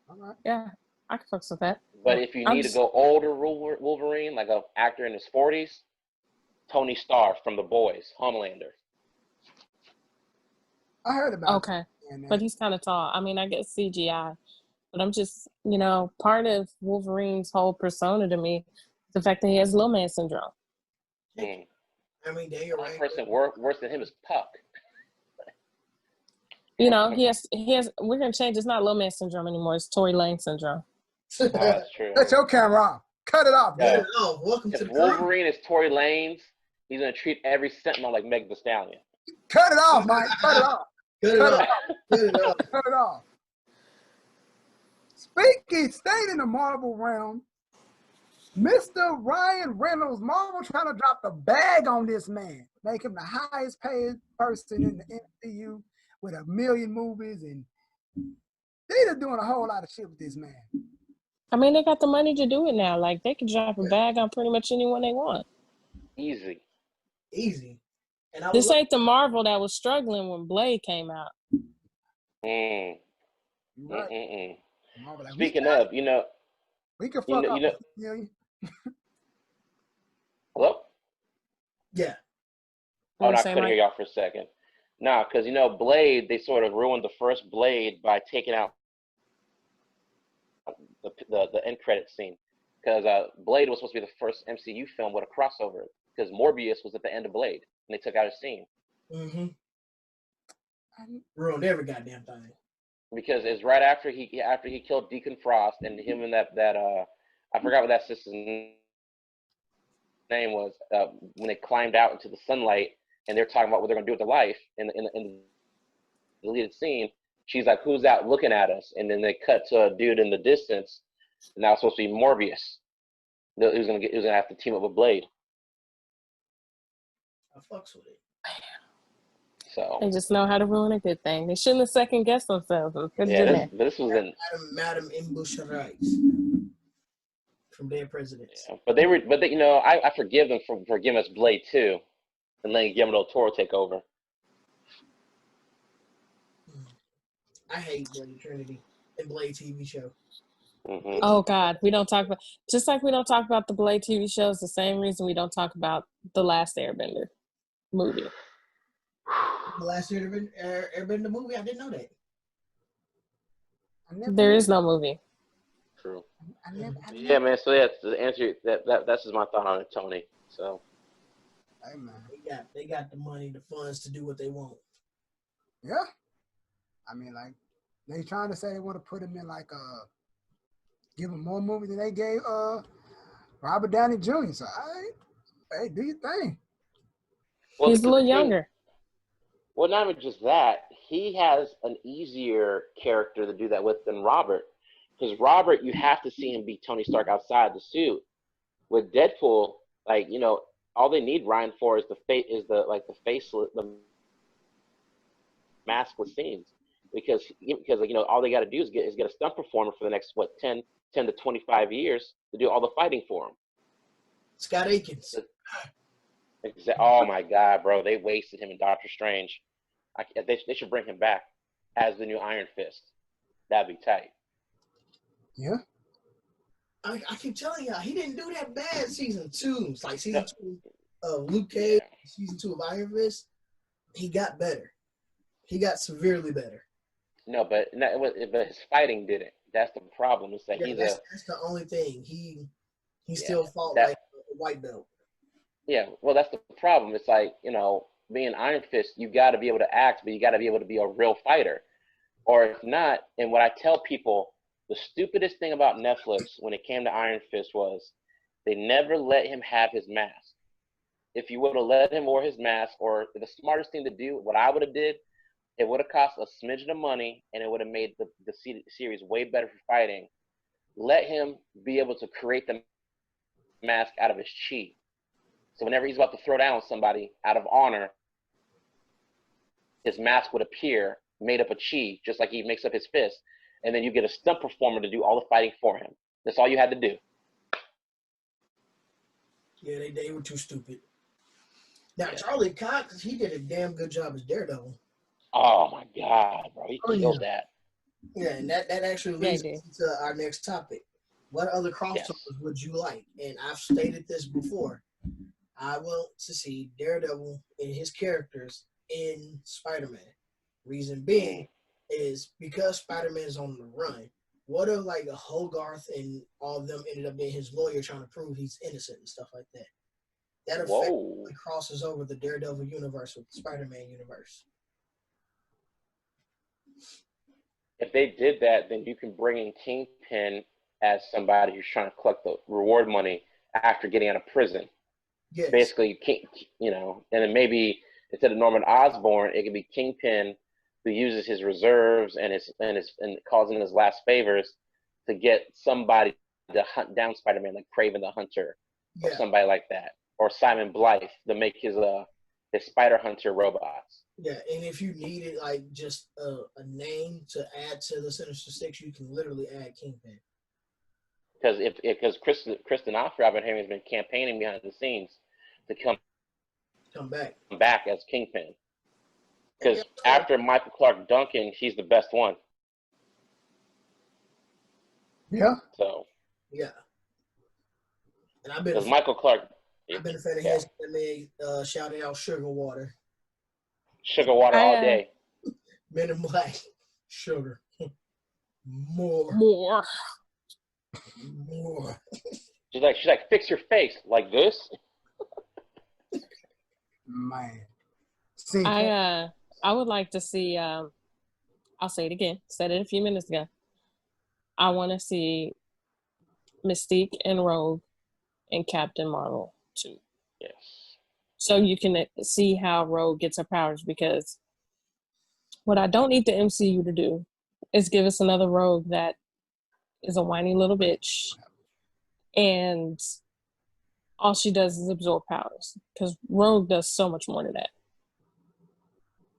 All right. Yeah, I can focus with that. But if you need to go older Wolverine, like an actor in his 40s, Tony Stark from The Boys, Homelander. I heard about okay. But he's kind of tall. I mean, I guess CGI. But I'm just, part of Wolverine's whole persona to me is the fact that he has little man syndrome. I mean, Daniel Radcliffe. One person worse than him is Puck. He has. We're gonna change. It's not little man syndrome anymore. It's Tory Lane syndrome. Oh, that's true. Cut your camera off. Cut it off. Yeah. Welcome to the Wolverine is Tory Lane's. He's gonna treat every Sentinel like Meg Thee Stallion. Cut it off, Mike. Cut it off. Cut it off. Staying in the Marvel realm, Mr. Ryan Reynolds, Marvel trying to drop the bag on this man, make him the highest paid person in the MCU with 1 million movies, and they're doing a whole lot of shit with this man. I mean, they got the money to do it now. Like, they can drop a bag on pretty much anyone they want. Easy. And this ain't the Marvel that was struggling when Blade came out. Right. Speaking of, we can fuck up. Hello? Yeah. Oh, no, I couldn't hear y'all for a second. Nah, because Blade, they sort of ruined the first Blade by taking out the end credit scene. Because Blade was supposed to be the first MCU film with a crossover. Because Morbius was at the end of Blade, and they took out his scene. Ruined every goddamn thing. Because it's right after he killed Deacon Frost, and him and that I forgot what that sister's name was, when they climbed out into the sunlight and they're talking about what they're gonna do with their life in the deleted scene. She's like, "Who's out looking at us?" And then they cut to a dude in the distance, and that was supposed to be Morbius. He was gonna have to team up with Blade. I fucks with it. So they just know how to ruin a good thing. They shouldn't have second guessed themselves. This was in Madame Embouchure from Dead Presidents. Yeah, but I forgive them for giving us Blade 2 and letting Guillermo del Toro take over. I hate Blade Trinity and Blade TV show. Oh God, we don't talk about, just like we don't talk about the Blade TV shows, the same reason we don't talk about the Last Airbender movie. The Last Airbender movie? I didn't know that. There is no movie. True. Yeah, man. So yeah, to answer that's just my thought on it, Tony. So. Hey man, they got the money, the funds to do what they want. Yeah. I mean, like, they trying to say they want to put him in give him more movies than they gave Robert Downey Jr. So, all right, hey, do your thing. Well, He's a little the thing- younger. Well, not even just that. He has an easier character to do that with than Robert. Because Robert, you have to see him be Tony Stark outside the suit. With Deadpool, like, you know, all they need Ryan for is the faceless, the maskless scenes. Because you know, all they got to do is get a stunt performer for the next 10 to 25 years to do all the fighting for him. Scott Akins. Oh my God, bro! They wasted him in Doctor Strange. They should bring him back as the new Iron Fist. That'd be tight. Yeah. I keep telling y'all, he didn't do that bad season 2. It's like season 2 of Luke Cage, season 2 of Iron Fist. He got better. He got severely better. No, but his fighting didn't. That's the problem. It's that that's the only thing. He still fought like a white belt. Yeah, well, that's the problem. It's like, you know, being Iron Fist, you got to be able to act, but you got to be able to be a real fighter. Or if not, and what I tell people, the stupidest thing about Netflix when it came to Iron Fist was they never let him have his mask. If you would have let him wear his mask, or the smartest thing to do, what I would have did, it would have cost a smidgen of money, and it would have made the series way better for fighting. Let him be able to create the mask out of his chi. So whenever he's about to throw down somebody out of honor, his mask would appear made up of chi, just like he makes up his fist. And then you get a stunt performer to do all the fighting for him. That's all you had to do. Yeah, they were too stupid. Now, Charlie Cox, he did a damn good job as Daredevil. Oh, my God, bro. He killed that. Yeah, and that actually leads us to our next topic. What other crossovers would you like? And I've stated this before. I want to see Daredevil and his characters in Spider-Man. Reason being is because Spider-Man's on the run. What if like a Hogarth and all of them ended up being his lawyer trying to prove he's innocent and stuff like that? That effectively crosses over the Daredevil universe with the Spider-Man universe. If they did that, then you can bring in Kingpin as somebody who's trying to collect the reward money after getting out of prison. Yes. Basically, you know, and then maybe instead of Norman Osborn, it could be Kingpin who uses his reserves and calls in his last favors to get somebody to hunt down Spider-Man, like Kraven the Hunter, or somebody like that, or Simon Blythe to make his Spider Hunter robots. Yeah, and if you needed like just a name to add to the Sinister Six, you can literally add Kingpin. Because Kristen Offred, I've been hearing, has been campaigning behind the scenes to come back as Kingpin. Because after Michael Clark Duncan, he's the best one. Yeah. So. Yeah. And I've been Michael Clark. I've been a fan of his. That man shouted out Sugar Water. Sugar water all day. Men in Black. Sugar. More. She's like, fix your face like this. Man. See, I would like to see. I'll say it again. Said it a few minutes ago. I want to see Mystique and Rogue and Captain Marvel too. Yes. So you can see how Rogue gets her powers, because what I don't need the MCU to do is give us another Rogue that is a whiny little bitch and all she does is absorb powers, because Rogue does so much more than that.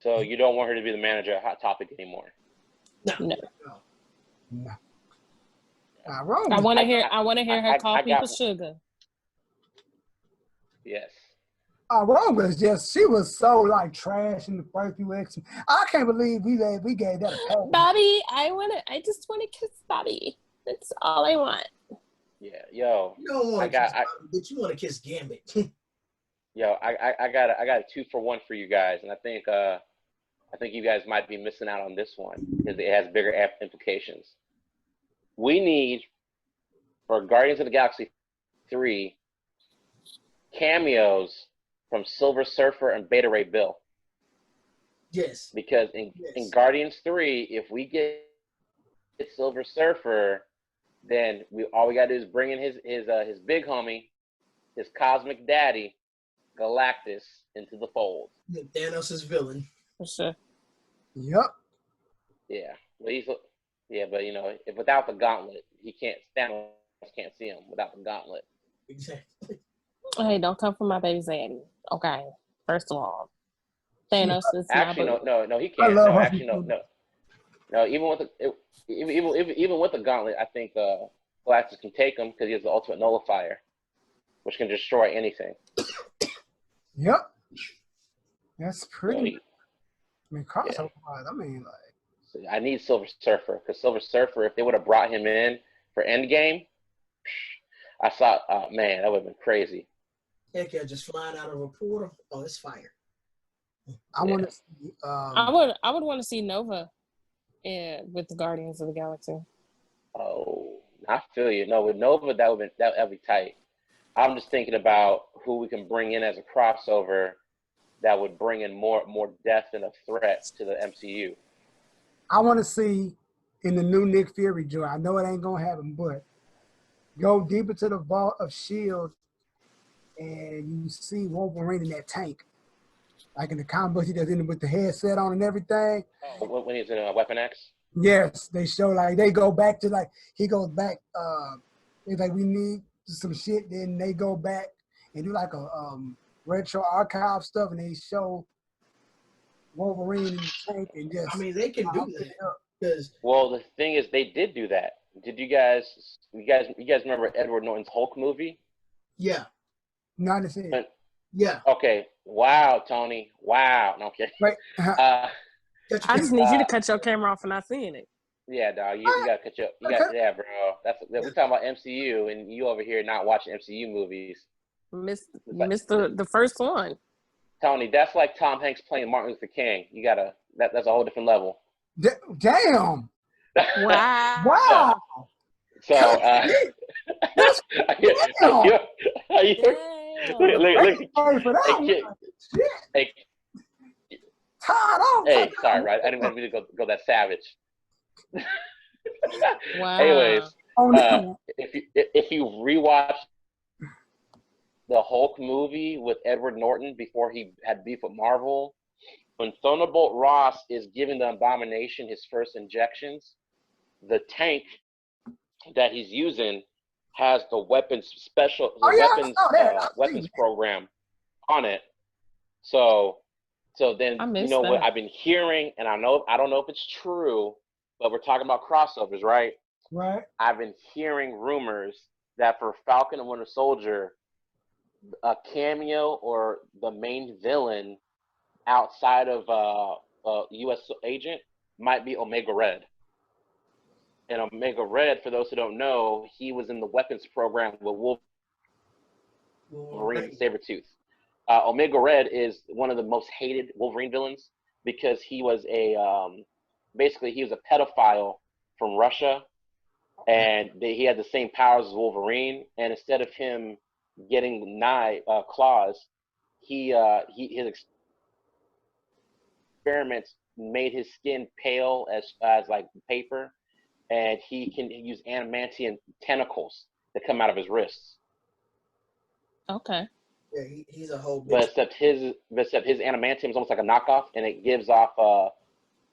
So you don't want her to be the manager of Hot Topic anymore? No. Rogue. I want to hear her call people sugar. Yes. Rogue was she was so like trash in the first few weeks. I can't believe we gave that a pass. Bobby, I just want to kiss Bobby. That's all I want. Yeah, yo. You don't want to kiss Bobby, but you want to kiss Gambit. Yo, I got a 2-for-1 for you guys, and I think you guys might be missing out on this one because it has bigger implications. We need, for Guardians of the Galaxy 3, cameos from Silver Surfer and Beta Ray Bill. Yes. Because in Guardians 3, if we get Silver Surfer, then all we gotta do is bring in his big homie, his cosmic daddy, Galactus, into the fold. Thanos' villain. For sure. Yep. Yeah, but but you know, if without the gauntlet, Thanos can't see him without the gauntlet. Exactly. Hey, don't come for my baby zaddy. Okay. First of all, Thanos is Actually, my boo. no, he I can't. love No, her. actually, no. Even with the gauntlet, I think Galactus can take him because he has the ultimate nullifier, which can destroy anything. Yep. That's pretty. So I mean, crossover. I mean, like. I need Silver Surfer because Silver Surfer, if they would have brought him in for Endgame, I thought, oh man, that would have been crazy. Heck yeah, just flying out of a portal. Oh, it's fire. I want to see. I would want to see Nova with the Guardians of the Galaxy. Oh, I feel you. No, with Nova, that'd be tight. I'm just thinking about who we can bring in as a crossover that would bring in more depth and a threat to the MCU. I want to see in the new Nick Fury joint. I know it ain't gonna happen, but go deeper to the vault of Shield, and you see Wolverine in that tank, like in the comic book. He does it with the headset on and everything. Oh, when he's in Weapon X. Yes, they show like they go back to like he goes back. It's like we need some shit. Then they go back and do like a retro archive stuff, and they show Wolverine in the tank and just. I mean, they can do that because. Well, the thing is, they did do that. Did you guys remember Edward Norton's Hulk movie? Yeah. Not to say. Yeah. Okay. Wow, Tony. Wow. No, okay. Right. I just need you to cut your camera off for not seeing it. Yeah, dog. You gotta cut your. Yeah, bro. We're talking about MCU, and you over here not watching MCU movies. Missed the first one. Tony, that's like Tom Hanks playing Martin Luther King. You gotta. That's a whole different level. Damn. Wow. Wow. So, that's look, hey, sorry, right? I didn't want me to go that savage. Wow. Anyways, if you rewatch the Hulk movie with Edward Norton before he had beef with Marvel, when Thunderbolt Ross is giving the Abomination his first injections, the tank that he's using has the weapons program on it. So then what I've been hearing, and I don't know if it's true, but we're talking about crossovers, right? Right. I've been hearing rumors that for Falcon and Winter Soldier, a cameo or the main villain outside of U.S. agent might be Omega Red. And Omega Red, for those who don't know, he was in the weapons program with Wolverine and Sabretooth. Omega Red is one of the most hated Wolverine villains because he was basically he was a pedophile from Russia, and he had the same powers as Wolverine. And instead of him getting claws, his experiments made his skin pale as like paper, and he can use adamantium tentacles that come out of his wrists. Okay. Yeah, he's a whole. But except his adamantium is almost like a knockoff, and it gives off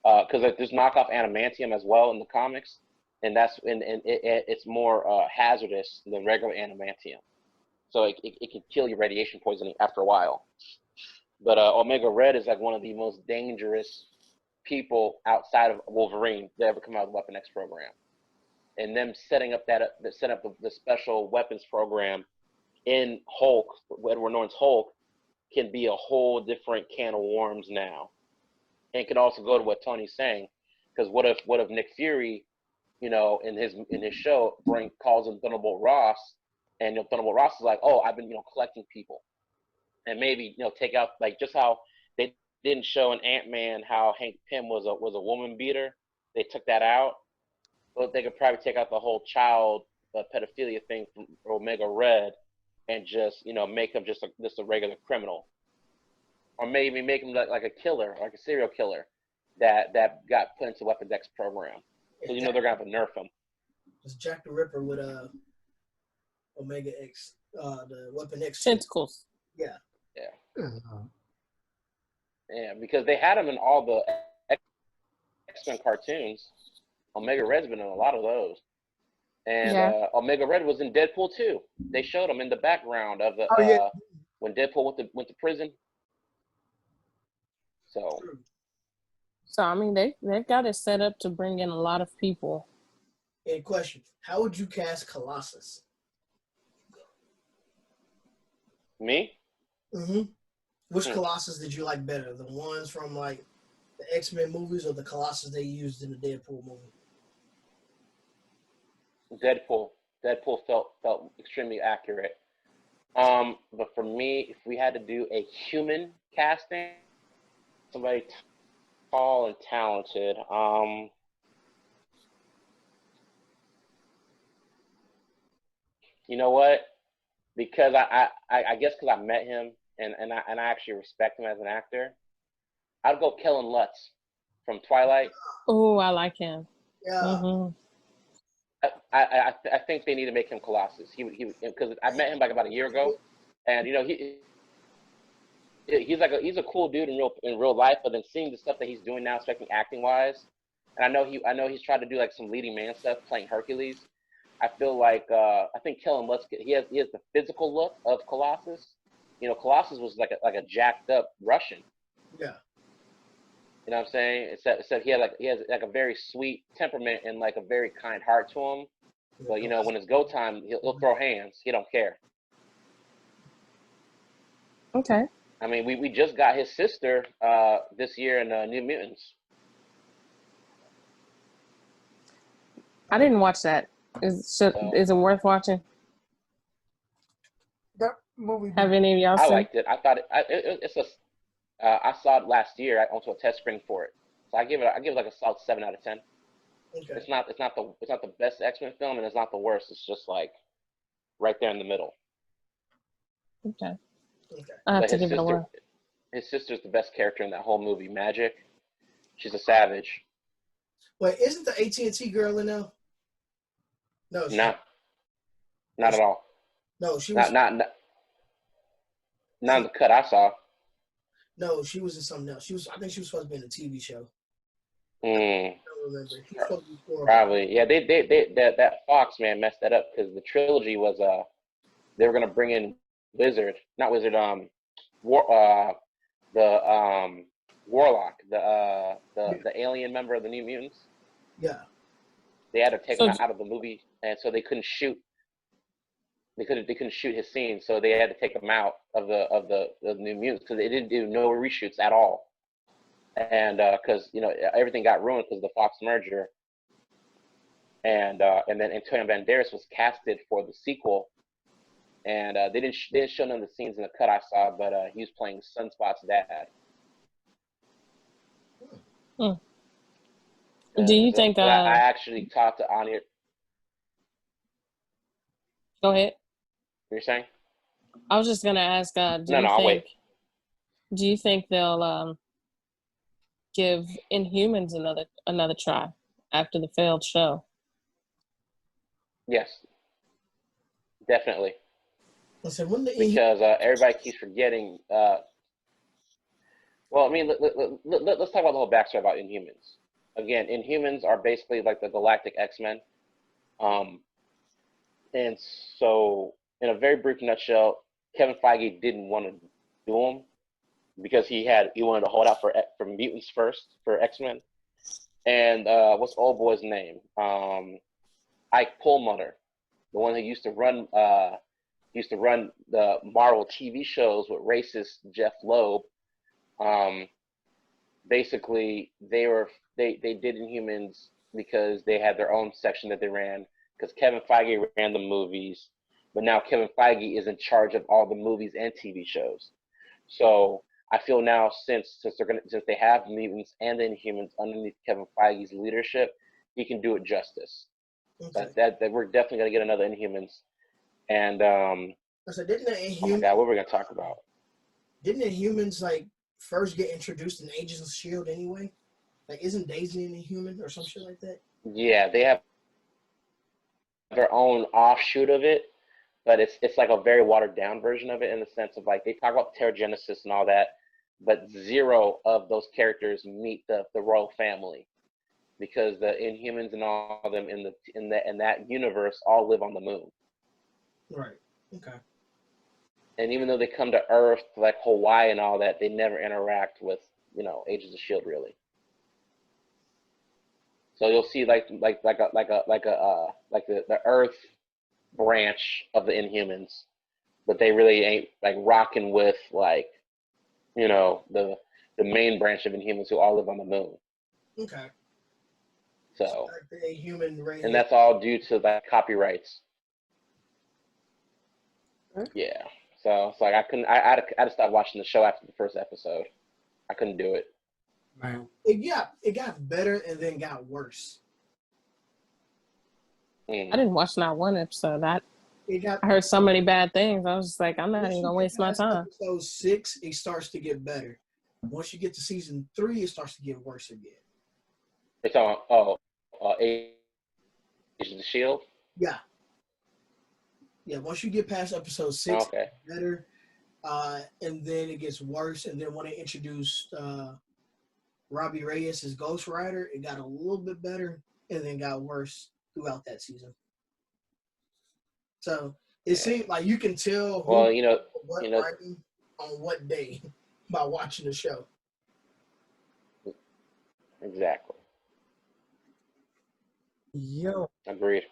because there's knockoff adamantium as well in the comics, and it's more hazardous than regular adamantium, so it can kill you radiation poisoning after a while. But Omega Red is like one of the most dangerous people outside of Wolverine that ever come out of the Weapon X program, and them setting up the special weapons program in Hulk, Edward Norton's Hulk, can be a whole different can of worms now, and can also go to what Tony's saying, because what if Nick Fury, in his show, calls him Thunderbolt Ross, and Thunderbolt Ross is like, oh, I've been collecting people, and maybe take out like just how they didn't show in Ant-Man how Hank Pym was a woman beater, they took that out, but they could probably take out the whole child pedophilia thing from Omega Red, and just make him just a regular criminal, or maybe make him like a killer, like a serial killer that got put into Weapons X program. So they're gonna have to nerf him. was Jack the Ripper with Omega X, the Weapon X. Tentacles. Yeah. Yeah, because they had him in all the X-Men cartoons. Omega Red's been in a lot of those. And Omega Red was in Deadpool too. They showed him in the background of the when Deadpool went to prison. So I mean, they've got it set up to bring in a lot of people. And question: how would you cast Colossus? Me? Mm-hmm. Which Colossus did you like better? The ones from like the X-Men movies or the Colossus they used in the Deadpool movie? Deadpool. Deadpool felt extremely accurate. But for me, if we had to do a human casting, somebody tall and talented, you know what? Because I guess because I met him and I actually respect him as an actor, I'd go Kellen Lutz from Twilight. Oh, I like him. Yeah. Mm-hmm. I think they need to make him Colossus. He because I met him like about a year ago, and you know he's a cool dude in real life, but then seeing the stuff that he's doing now, especially acting wise, and I know he's tried to do like some leading man stuff, playing Hercules. I feel like I think Kellen Lutz he has the physical look of Colossus. You know, Colossus was like a jacked up Russian. Yeah. You know what I'm saying? Except he has like a very sweet temperament and like a very kind heart to him. But you know, when it's go time, he'll throw hands. He don't care. Okay. I mean, we just got his sister this year in New Mutants. I didn't watch that. Is it worth watching? That movie. Have any of y'all seen? I liked it. I thought I saw it last year. I went to a test screening for it, so I give it like a solid 7 out of 10. Okay. It's not the best X-Men film, and it's not the worst. It's just like right there in the middle. Okay. Okay. I have to give it a whirl. His sister's the best character in that whole movie. Magic. She's a savage. Wait, isn't the AT&T girl in there? No, Not at all. No, she was not in the cut I saw. No, she was in something else. I think she was supposed to be in a TV show. I don't remember. She was supposed to be Probably. Yeah, that Fox man messed that up because the trilogy was they were gonna bring in Warlock, the alien member of the New Mutants. Yeah. They had to take him out of the movie, and so they couldn't shoot. They couldn't shoot his scene, so they had to take him out of the New Mutants because they didn't do no reshoots at all, and because you know everything got ruined because of the Fox merger, and then Antonio Banderas was casted for the sequel, and they didn't show none of the scenes in the cut I saw, but he was playing Sunspot's dad. Do you think? I actually talked to Anya. Go ahead. You're saying? I was just gonna ask. I'll wait. Do you think they'll give Inhumans another try after the failed show? Yes, definitely. Listen, because everybody keeps forgetting. Well, I mean, let's talk about the whole backstory about Inhumans. Again, Inhumans are basically like the Galactic X-Men. And so, in a very brief nutshell, Kevin Feige didn't want to do them because he wanted to hold out for mutants first for X-Men. And what's old boy's name? Ike Perlmutter, the one who used to run the Marvel TV shows with racist Jeff Loeb. Basically, they did Inhumans because they had their own section that they ran. Because Kevin Feige ran the movies, but now Kevin Feige is in charge of all the movies and TV shows. So I feel now since they have mutants and the Inhumans underneath Kevin Feige's leadership, he can do it justice. Okay. That we're definitely gonna get another Inhumans. And so didn't oh my God, what were we gonna talk about? Didn't Inhumans like first get introduced in Agents of S.H.I.E.L.D. anyway? Like, isn't Daisy an Inhuman or some shit like that? Yeah, they have their own offshoot of it, but it's like a very watered down version of it in the sense of like they talk about Terrigenesis and all that, but zero of those characters meet the royal family because the Inhumans and all of them in that universe all live on the moon. Right. Okay. And even though they come to Earth, like Hawaii and all that, they never interact with, Agents of Shield really. So you'll see like the Earth branch of the Inhumans, but they really ain't like rocking with like, the main branch of Inhumans who all live on the moon. Okay. So like the human race. And that's all due to like copyrights. Okay. Yeah. So it's like I had to stop watching the show after the first episode. I couldn't do it. Man. It got better and then got worse. I didn't watch not one episode. I I heard so many bad things. I was just like, I'm not even gonna waste my time. Episode 6, it starts to get better. Once you get to season 3, it starts to get worse again. It's on Agents of Shield. Yeah. Yeah. Once you get past episode 6, Okay. it's better. And then it gets worse. And then when they introduced Robbie Reyes as Ghost Rider, it got a little bit better and then got worse throughout that season. So it seemed like you can tell writing on what day by watching the show. Exactly. Yo. Agreed.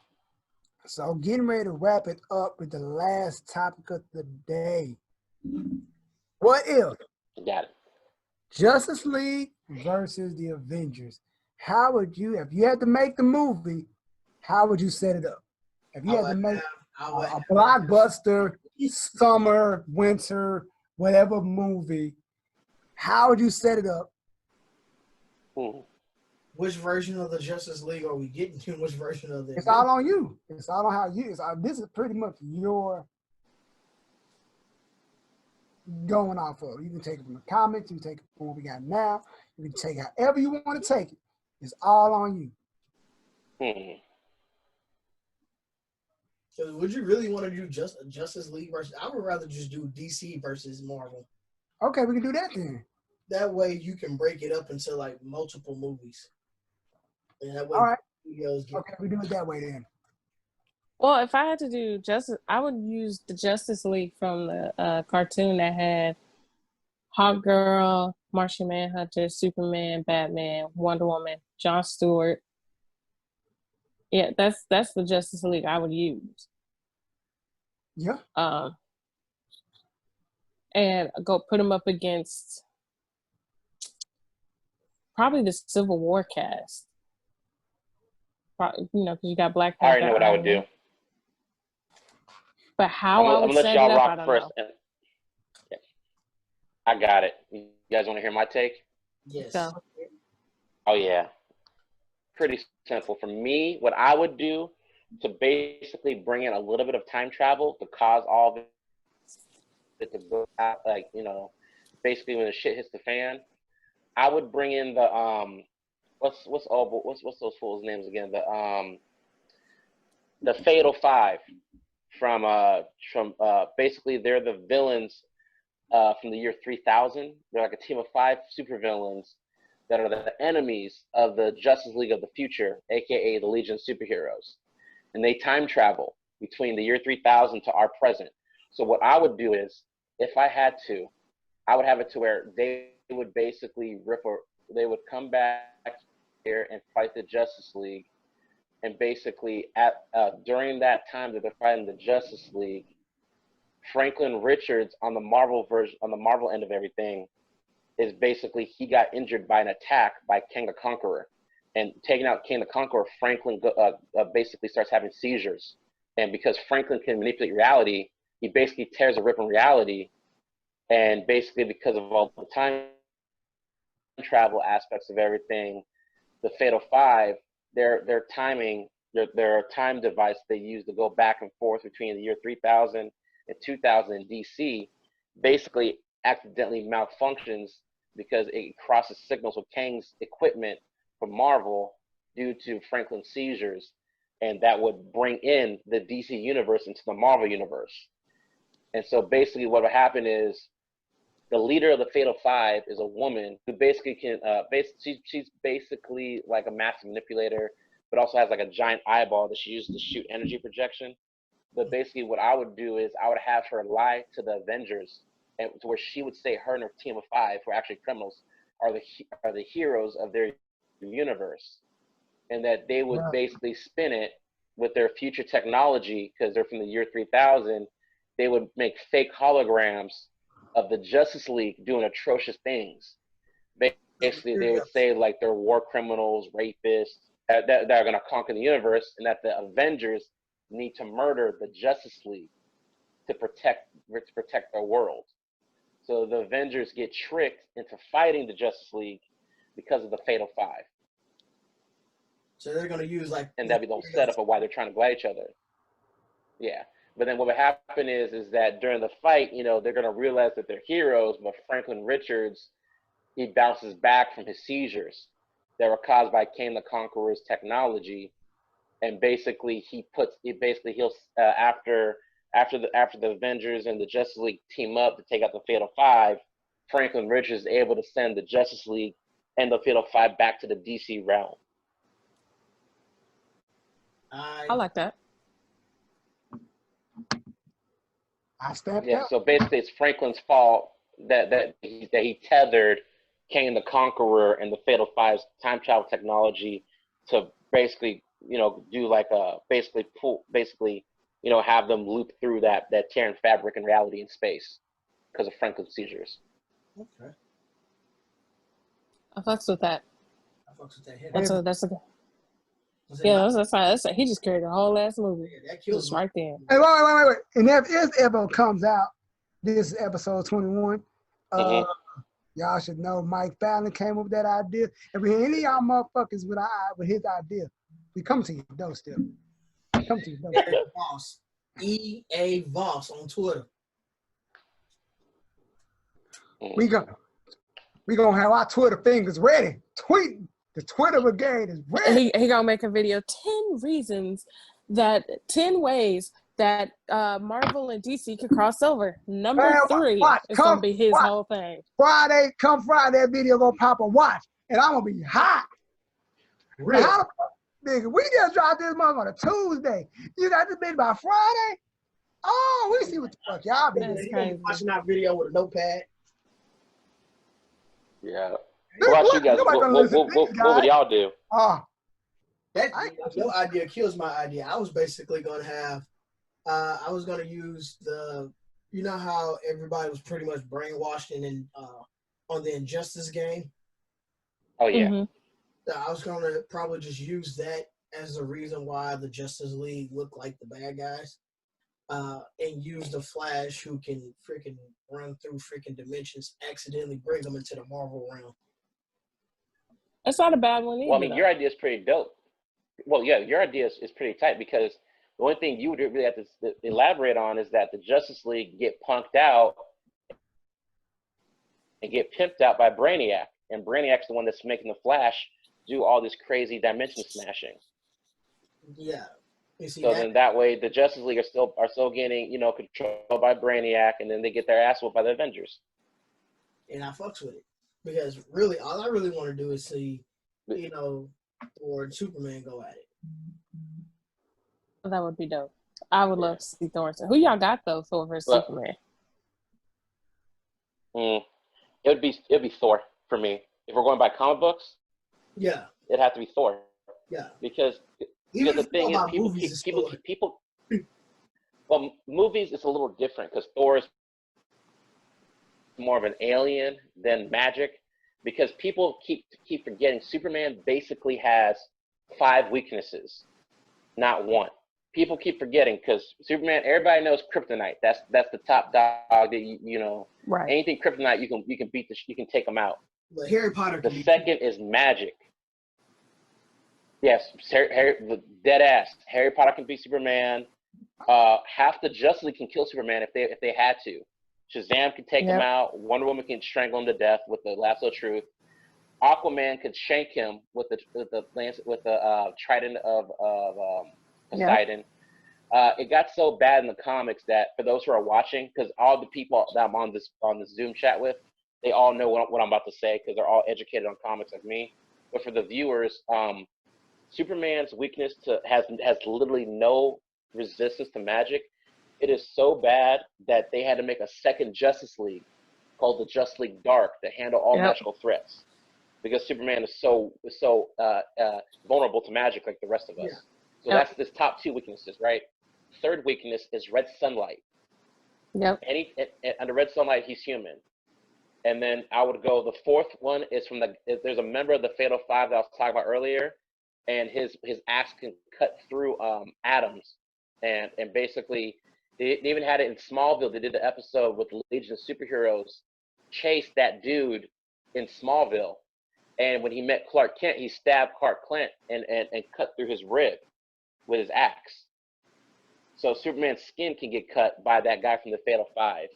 So getting ready to wrap it up with the last topic of the day. What if Got it. Justice League versus the Avengers? How would you, if you had to make the movie, how would you set it up? If you had to make a blockbuster, summer, winter, whatever movie, how would you set it up? Which version of the Justice League are we getting to? Which version of the? It's all on you. It's all on how you. This is pretty much your going off of. You can take it from the comics. You can take it from what we got now. You can take it however you want to take it. It's all on you. So would you really want to do Justice League versus? I would rather just do DC versus Marvel. Okay, we can do that then. That way you can break it up into like multiple movies. And that way, all right. Okay, we do it that way then. Well, if I had to do Justice, I would use the Justice League from the cartoon that had Hawkgirl, Martian Manhunter, Superman, Batman, Wonder Woman, Jon Stewart. Yeah, that's the Justice League I would use. Yeah. And go put them up against probably the Civil War cast. Probably, because you got Black Panther. I already know what I would do. But how I would let set y'all it up, rock I don't first. know. Yeah. I got it. You guys want to hear my take? Yes. So. Oh yeah. Pretty simple. For me, what I would do to basically bring in a little bit of time travel to cause all of it to go out, like, basically when the shit hits the fan, I would bring in the what's those fools' names again? The Fatal Five from basically they're the villains from the year 3000. They're like a team of 5 supervillains that are the enemies of the Justice League of the Future, aka the Legion of Superheroes. And they time travel between the year 3000 to our present. So what I would do is, if I had to, I would have it to where they would basically they would come back here and fight the Justice League. And basically during that time that they're fighting the Justice League, Franklin Richards on the Marvel end of everything is basically he got injured by an attack by King the Conqueror. And taking out King the Conqueror, Franklin basically starts having seizures. And because Franklin can manipulate reality, he basically tears a rip in reality. And basically because of all the time travel aspects of everything, the Fatal Five, their timing, their time device they use to go back and forth between the year 3000 and 2000 in DC, basically accidentally malfunctions because it crosses signals with Kang's equipment from Marvel due to Franklin's seizures. and that would bring in the DC universe into the Marvel universe. And so basically what would happen is the leader of the Fatal Five is a woman who basically can, she's basically like a master manipulator, but also has like a giant eyeball that she uses to shoot energy projection. But basically what I would do is I would have her lie to the Avengers, and to where she would say her and her team of 5, who are actually criminals, are the heroes of their universe, and that they would basically spin it with their future technology, because they're from the year 3000. They would make fake holograms of the Justice League doing atrocious things. Basically, they would say like they're war criminals, rapists, that are going to conquer the universe, and that the Avengers need to murder the Justice League to protect their world. So the Avengers get tricked into fighting the Justice League because of the Fatal Five. So they're going to use like, and that'd be the whole setup of why they're trying to glide each other. Yeah. But then what would happen is that during the fight, you know, they're going to realize that they're heroes, but Franklin Richards, he bounces back from his seizures that were caused by Kane the Conqueror's technology. And basically he'll after the Avengers and the Justice League team up to take out the Fatal Five, Franklin Richards is able to send the Justice League and the Fatal Five back to the DC realm. I like that. So basically it's Franklin's fault that he tethered Kane the Conqueror and the Fatal Five's time travel technology to basically, you know, do like a you know, have them loop through that tearing fabric in reality in space because of Franklin's seizures. Okay. I fucks with that. That's he just carried the whole ass movie. Yeah, that kills right there. Hey, wait. And if this ever comes out, this is episode 21. Y'all should know Mike Fallin came up with that idea. If any of y'all motherfuckers with his idea, we come to your door still. Come to your door. Erik Voss. E.A. Voss on Twitter. We gonna have our Twitter fingers ready. Tweeting. The Twitter brigade is ready. He gonna make a video 10 ways that Marvel and DC could cross over. Number 3 is gonna be his whole thing. Friday, that video gonna pop a watch, and I'm gonna be hot. Really? Nigga, we just dropped this month on a Tuesday. You got this bitch by Friday? Oh, we see what the fuck y'all be doing. Watching that video with a notepad. Yeah. What you guys? What would y'all do? Your idea kills my idea. I was basically gonna have, I was gonna use you know how everybody was pretty much brainwashed and on the Injustice game. Oh yeah. I was gonna probably just use that as the reason why the Justice League look like the bad guys, and use the Flash, who can freaking run through freaking dimensions, accidentally bring them into the Marvel realm. It's not a bad one either. Well, I mean, your idea is pretty dope. Well, yeah, your idea is pretty tight, because the only thing you would really have to elaborate on is that the Justice League get punked out and get pimped out by Brainiac, and Brainiac's the one that's making the Flash do all this crazy dimension smashing. Yeah. You see so then that way the Justice League are still getting, you know, controlled by Brainiac, and then they get their ass whooped by the Avengers. And I fucks with it. Because really, all I really want to do is see, you know, Thor and Superman go at it. That would be dope. I would love to see Thor. Who y'all got though, Thor versus Superman? It'd be Thor for me. If we're going by comic books, yeah, it'd have to be Thor. Yeah, because the thing is, people. Well, movies is a little different because Thor is more of an alien than magic, because people keep forgetting Superman basically has 5 weaknesses, not 1. People keep forgetting because Superman, everybody knows kryptonite. That's the top dog that you know. Right. Anything kryptonite, you can beat you can take them out. But Harry Potter. The second is magic. Yes, the dead ass. Harry Potter can beat Superman. Half the Justice League can kill Superman if they had to. Shazam can take him out. Wonder Woman can strangle him to death with the lasso of truth. Aquaman could shank him with the trident of Poseidon. It got so bad in the comics that for those who are watching, because all the people that I'm on this Zoom chat with, they all know what I'm about to say because they're all educated on comics like me. But for the viewers, Superman's weakness has literally no resistance to magic. It is so bad that they had to make a second Justice League called the Justice League Dark to handle all magical threats, because Superman is so vulnerable to magic like the rest of us. So that's his top two weaknesses, right? Third weakness is red sunlight. Yep. Under red sunlight, he's human. And then I would go, the fourth one is there's a member of the Fatal Five that I was talking about earlier, and his axe can cut through atoms. And basically, they even had it in Smallville. They did the episode with the Legion of Superheroes chase that dude in Smallville. And when he met Clark Kent, he stabbed Clark Kent and cut through his rib with his axe. So Superman's skin can get cut by that guy from the Fatal Five.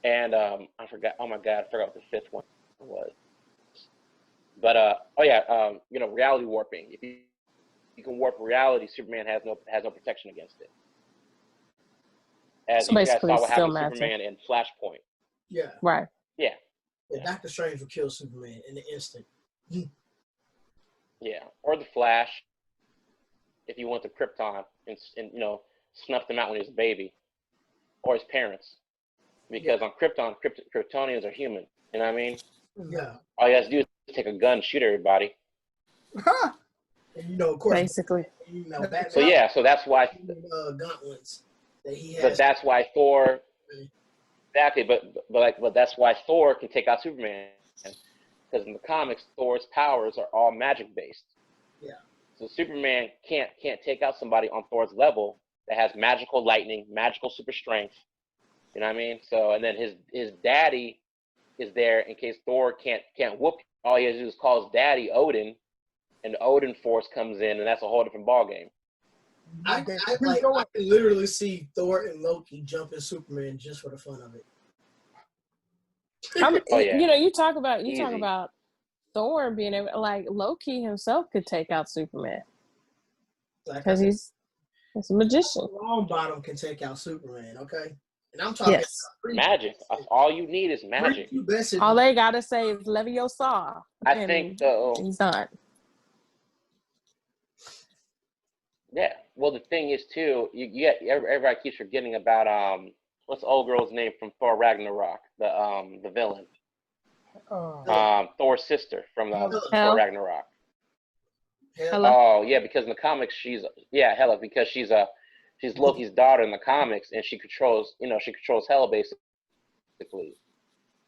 And I forgot. Oh my God, I forgot what the fifth one was. But reality warping. If you can warp reality, Superman has no protection against it. As So you guys saw what happened to magic. Superman in Flashpoint. Yeah. Right. Yeah. Doctor Strange would kill Superman in an instant. Yeah. Or the Flash, if you went to Krypton and snuffed him out when he was a baby, or his parents. Because on Krypton, Kryptonians are human. You know what I mean? Yeah. All you have to do is take a gun and shoot everybody. And of course, basically. Batman. So that's why gauntlets that he has. But that's why Thor. Exactly, but that's why Thor can take out Superman, because in the comics, Thor's powers are all magic based. Yeah. So Superman can't take out somebody on Thor's level that has magical lightning, magical super strength. You know what I mean? So, and then his daddy is there in case Thor can't whoop him. All he has to do is call his daddy Odin, and the Odin force comes in, and that's a whole different ballgame. I can literally see Thor and Loki jumping Superman just for the fun of it. You talk about Thor being able, like Loki himself could take out Superman because he's a magician. Longbottom can take out Superman, okay? And I'm talking magic. All you need is magic. All they gotta say is Leviosa. I think so. He's done. Yeah. Well, the thing is too, everybody keeps forgetting about what's the old girl's name from Thor Ragnarok, the villain, Thor's sister from Thor Ragnarok. Hela. Oh yeah, because in the comics Hela, because she's Loki's daughter in the comics, and she controls Hela basically.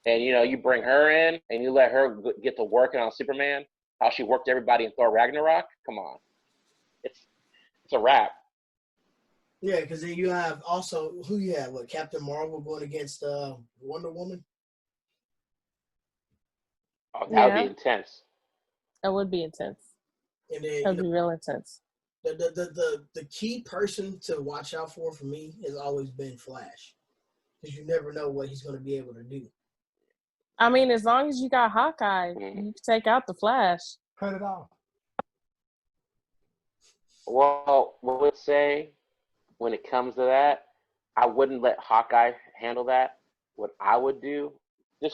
And you bring her in and you let her get to working on Superman, how she worked everybody in Thor Ragnarok. Come on, it's a wrap. Yeah, because then you have also who you have, Captain Marvel going against Wonder Woman. Oh, that would be intense. That would be intense. And then that would be real intense. The key person to watch out for me has always been Flash, because you never know what he's going to be able to do. I mean, as long as you got Hawkeye, you can take out the Flash. Cut it off. Well, what would say when it comes to that, I wouldn't let Hawkeye handle that. What I would do,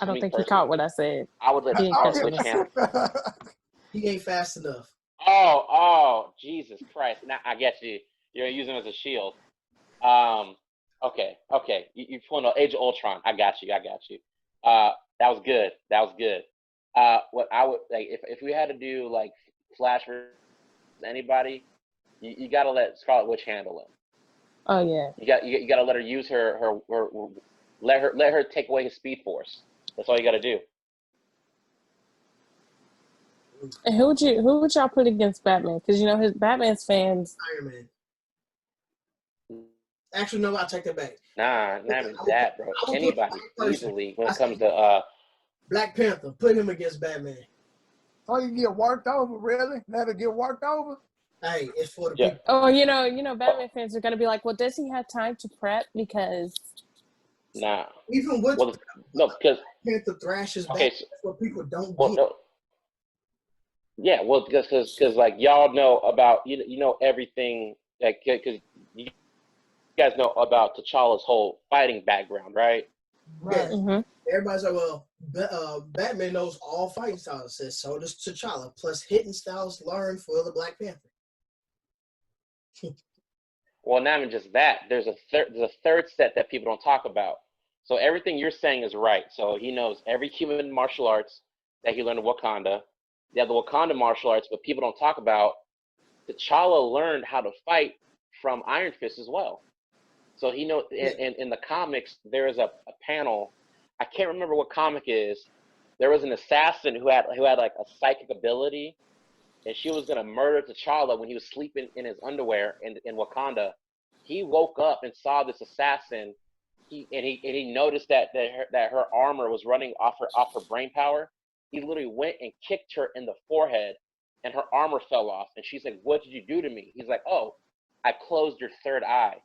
I don't think he caught what I said. I would let Switch handle. He ain't fast enough. Oh, Jesus Christ! Now I get you. You're using him as a shield. Okay. You're pulling on Age of Ultron. I got you. That was good. What I would like if we had to do like Flash versus anybody, you got to let Scarlet Witch handle him. Oh yeah. You got to let her use her let her take away his Speed Force. That's all you got to do. And who would y'all put against Batman? Because his Batman's fans. Iron Man. Actually, no, I'll take that back. Nah, not even that, bro. Anybody easily when it comes to Black Panther. Put him against Batman. Oh, you get worked over, really? Let her get worked over? Hey, it's for the people. Oh, Batman fans are gonna be like, well, does he have time to prep? Because nah. Even with because Panther thrashes back, that's what people don't get. No. Yeah, well, because like y'all know about everything like, because you guys know about T'Challa's whole fighting background, right? Yeah. Mm-hmm. Everybody's like, well, Batman knows all fighting styles. Says so does T'Challa. Plus, hitting styles learned for the Black Panther. Well, not even just that. There's a third set that people don't talk about. So everything you're saying is right. So he knows every human martial arts that he learned in Wakanda. They have the Wakanda martial arts, but people don't talk about T'Challa learned how to fight from Iron Fist as well. So he knows in the comics there is a panel. I can't remember what comic it is. There was an assassin who had like a psychic ability, and she was gonna murder T'Challa when he was sleeping in his underwear in Wakanda. He woke up and saw this assassin. He noticed that her armor was running off her brain power. He literally went and kicked her in the forehead, and her armor fell off. And she's like, "What did you do to me?" He's like, "Oh, I closed your third eye."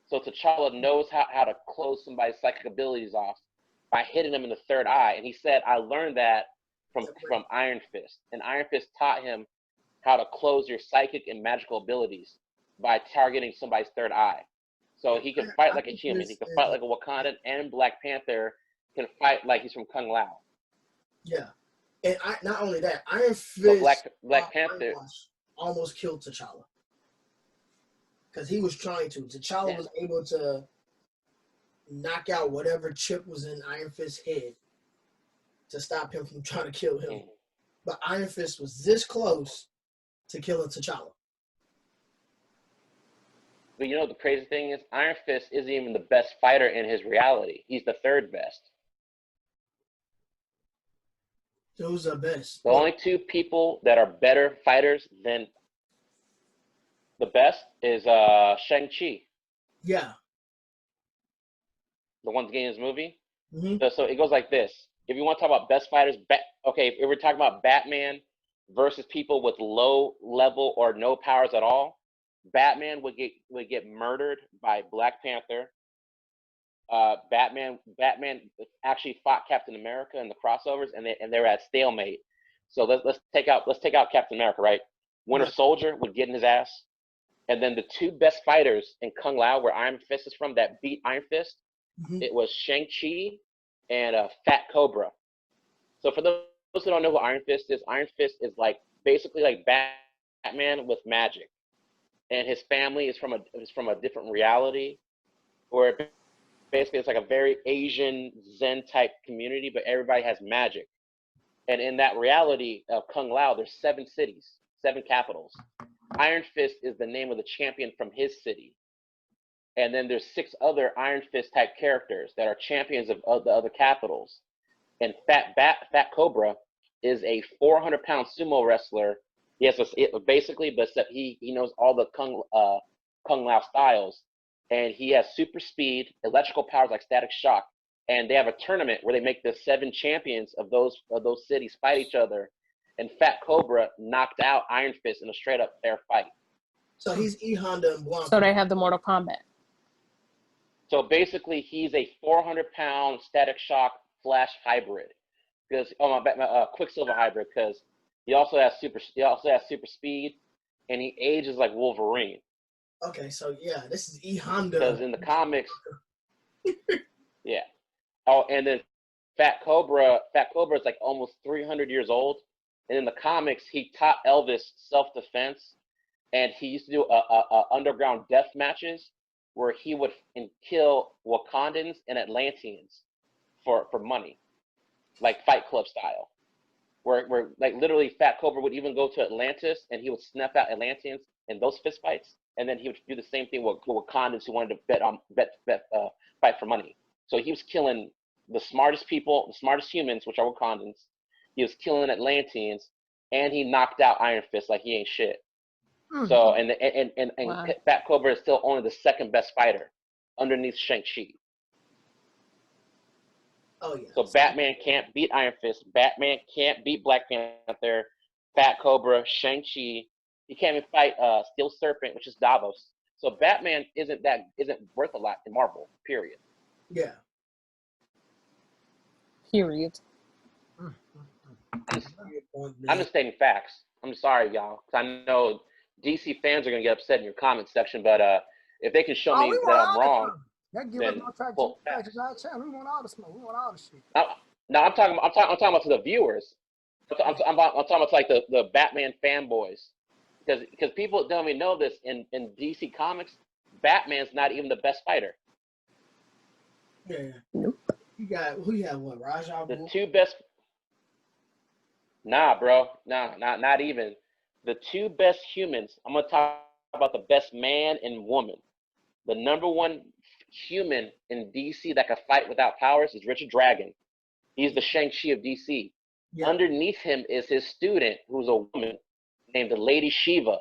So T'Challa knows how to close somebody's psychic abilities off by hitting them in the third eye. And he said, "I learned that from Iron Fist. And Iron Fist taught him how to close your psychic and magical abilities by targeting somebody's third eye. So he can fight like a human. He can fight like a Wakandan, and Black Panther can fight like he's from Kung Lao." Yeah. And not only that, Iron Fist Black Panther almost killed T'Challa. Because he was trying to. T'Challa was able to knock out whatever chip was in Iron Fist's head to stop him from trying to kill him. But Iron Fist was this close to killing T'Challa. But you know the crazy thing is, Iron Fist isn't even the best fighter in his reality. He's the third best. Those are best. The only two people that are better fighters than the best is Shang-Chi. Yeah. The one's getting his movie. Mm-hmm. So it goes like this. If you want to talk about best fighters, okay, if we're talking about Batman versus people with low level or no powers at all, Batman would get murdered by Black Panther. Batman actually fought Captain America in the crossovers, and they were at stalemate. So let's take out Captain America, right? Winter Soldier would get in his ass, and then the two best fighters in Kung Lao, where Iron Fist is from, that beat Iron Fist, it was Shang-Chi and Fat Cobra. So for those who don't know who Iron Fist is like basically like Batman with magic, and his family is from a different reality, where basically it's like a very Asian Zen type community, but everybody has magic. And in that reality of Kung Lao, there's 7 cities, 7 capitals. Iron Fist is the name of the champion from his city. And then there's 6 other Iron Fist type characters that are champions of the other capitals. And Fat Cobra is a 400-pound sumo wrestler. Basically, but except he knows all the Kung Lao styles. And he has super speed, electrical powers like static shock, and they have a tournament where they make the 7 champions of those cities fight each other. And Fat Cobra knocked out Iron Fist in a straight up fair fight. So he's E Honda and Blanca. So they have the Mortal Kombat. So basically, he's a 400-pound static shock Flash hybrid, because Quicksilver hybrid, because he also has super speed, and he ages like Wolverine. Okay, so yeah, this is E Honda. Because in the comics, yeah. Oh, and then Fat Cobra is like almost 300 years old, and in the comics, he taught Elvis self-defense, and he used to do underground death matches where he would kill Wakandans and Atlanteans for money, like Fight Club style. Where like literally Fat Cobra would even go to Atlantis and he would snuff out Atlanteans in those fist fights, and then he would do the same thing with Wakandans who wanted to fight for money. So he was killing the smartest people, the smartest humans, which are Wakandans. He was killing Atlanteans, and he knocked out Iron Fist like he ain't shit. Mm-hmm. So and wow. Fat Cobra is still only the 2nd best fighter underneath Shang-Chi. Oh yeah. So Batman can't beat Iron Fist. Batman can't beat Black Panther. Fat Cobra, Shang-Chi. He can't even fight Steel Serpent, which is Davos. So Batman isn't worth a lot in Marvel. Period. Yeah. Period. I'm just stating facts. I'm sorry, y'all, because I know DC fans are gonna get upset in your comment section, but if they can show me we that want I'm all wrong, the that give us then more traction. well, We want all the smoke. We want all the shit. no, I'm talking about to the viewers. I'm talking about like the Batman fanboys, because people don't even know this in DC Comics, Batman's not even the best fighter. Yeah. Nope. You got who you have? What Rajah? The two best. Nah, bro. Nah, not even. The two best humans. I'm gonna talk about the best man and woman. The number one human in DC that can fight without powers is Richard Dragon. He's the Shang-Chi of DC. Yeah. Underneath him is his student, who's a woman named Lady Shiva.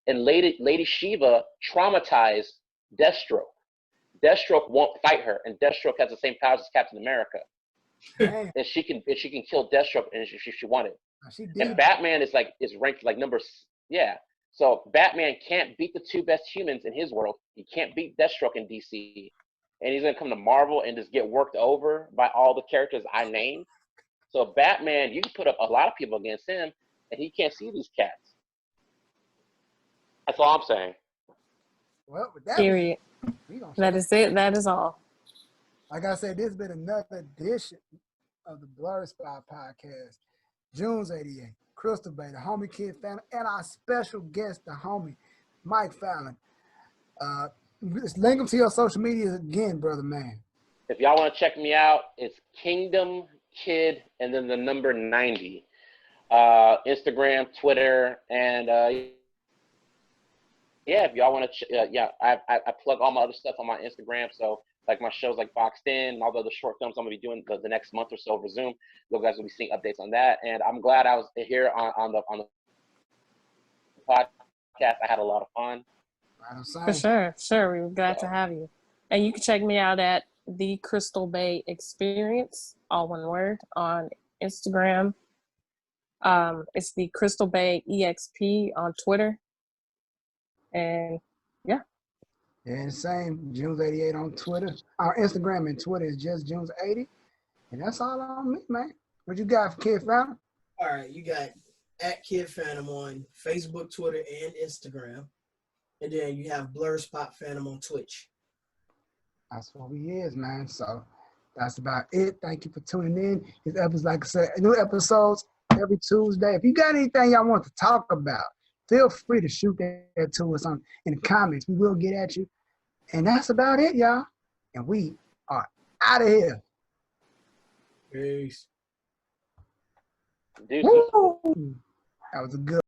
And Lady Shiva traumatized Deathstroke. Deathstroke won't fight her, and Deathstroke has the same powers as Captain America. Damn. And she can kill Deathstroke if she wanted. She did. And Batman is ranked like yeah. So Batman can't beat the two best humans in his world. He can't beat Deathstroke in DC. And he's gonna come to Marvel and just get worked over by all the characters I named. So Batman, you can put up a lot of people against him, and he can't see these cats. That's all I'm saying. Well, with that, Period. That is it. That is all. Like I said, this has been another edition of the Blerd Spot Podcast. Junes'88, CrystalBea, the homie Kid Fallin, and our special guest, the homie Mike Fallin. Just link them to your social media again, brother man. If y'all want to check me out, it's Kingdom Kid and then the number 90. Instagram, Twitter, and yeah, if y'all want to, I plug all my other stuff on my Instagram. So like my shows like Boxed In and all the other short films I'm gonna be doing the next month or so over Zoom. You guys will be seeing updates on that. And I'm glad I was here on the podcast. I had a lot of fun. For sure. We were glad to have you. And you can check me out at TheCrystalbaeexperience, all one word, on Instagram. It's the CrystalBaeExp on Twitter. And yeah. Yeah, the same. Junes'88 on Twitter. Our Instagram and Twitter is just Junes'80. And that's all on me, man. What you got for Kid Phantom? All right, you got at Kid Phantom on Facebook, Twitter, and Instagram. And then you have Blerd Spot Phantom on Twitch. That's what we is, man. So that's about it. Thank you for tuning in. This episode, like I said, new episodes every Tuesday. If you got anything y'all want to talk about, feel free to shoot that to us in the comments. We will get at you. And that's about it, y'all. And we are out of here. Peace. Deuces. Woo! That was a good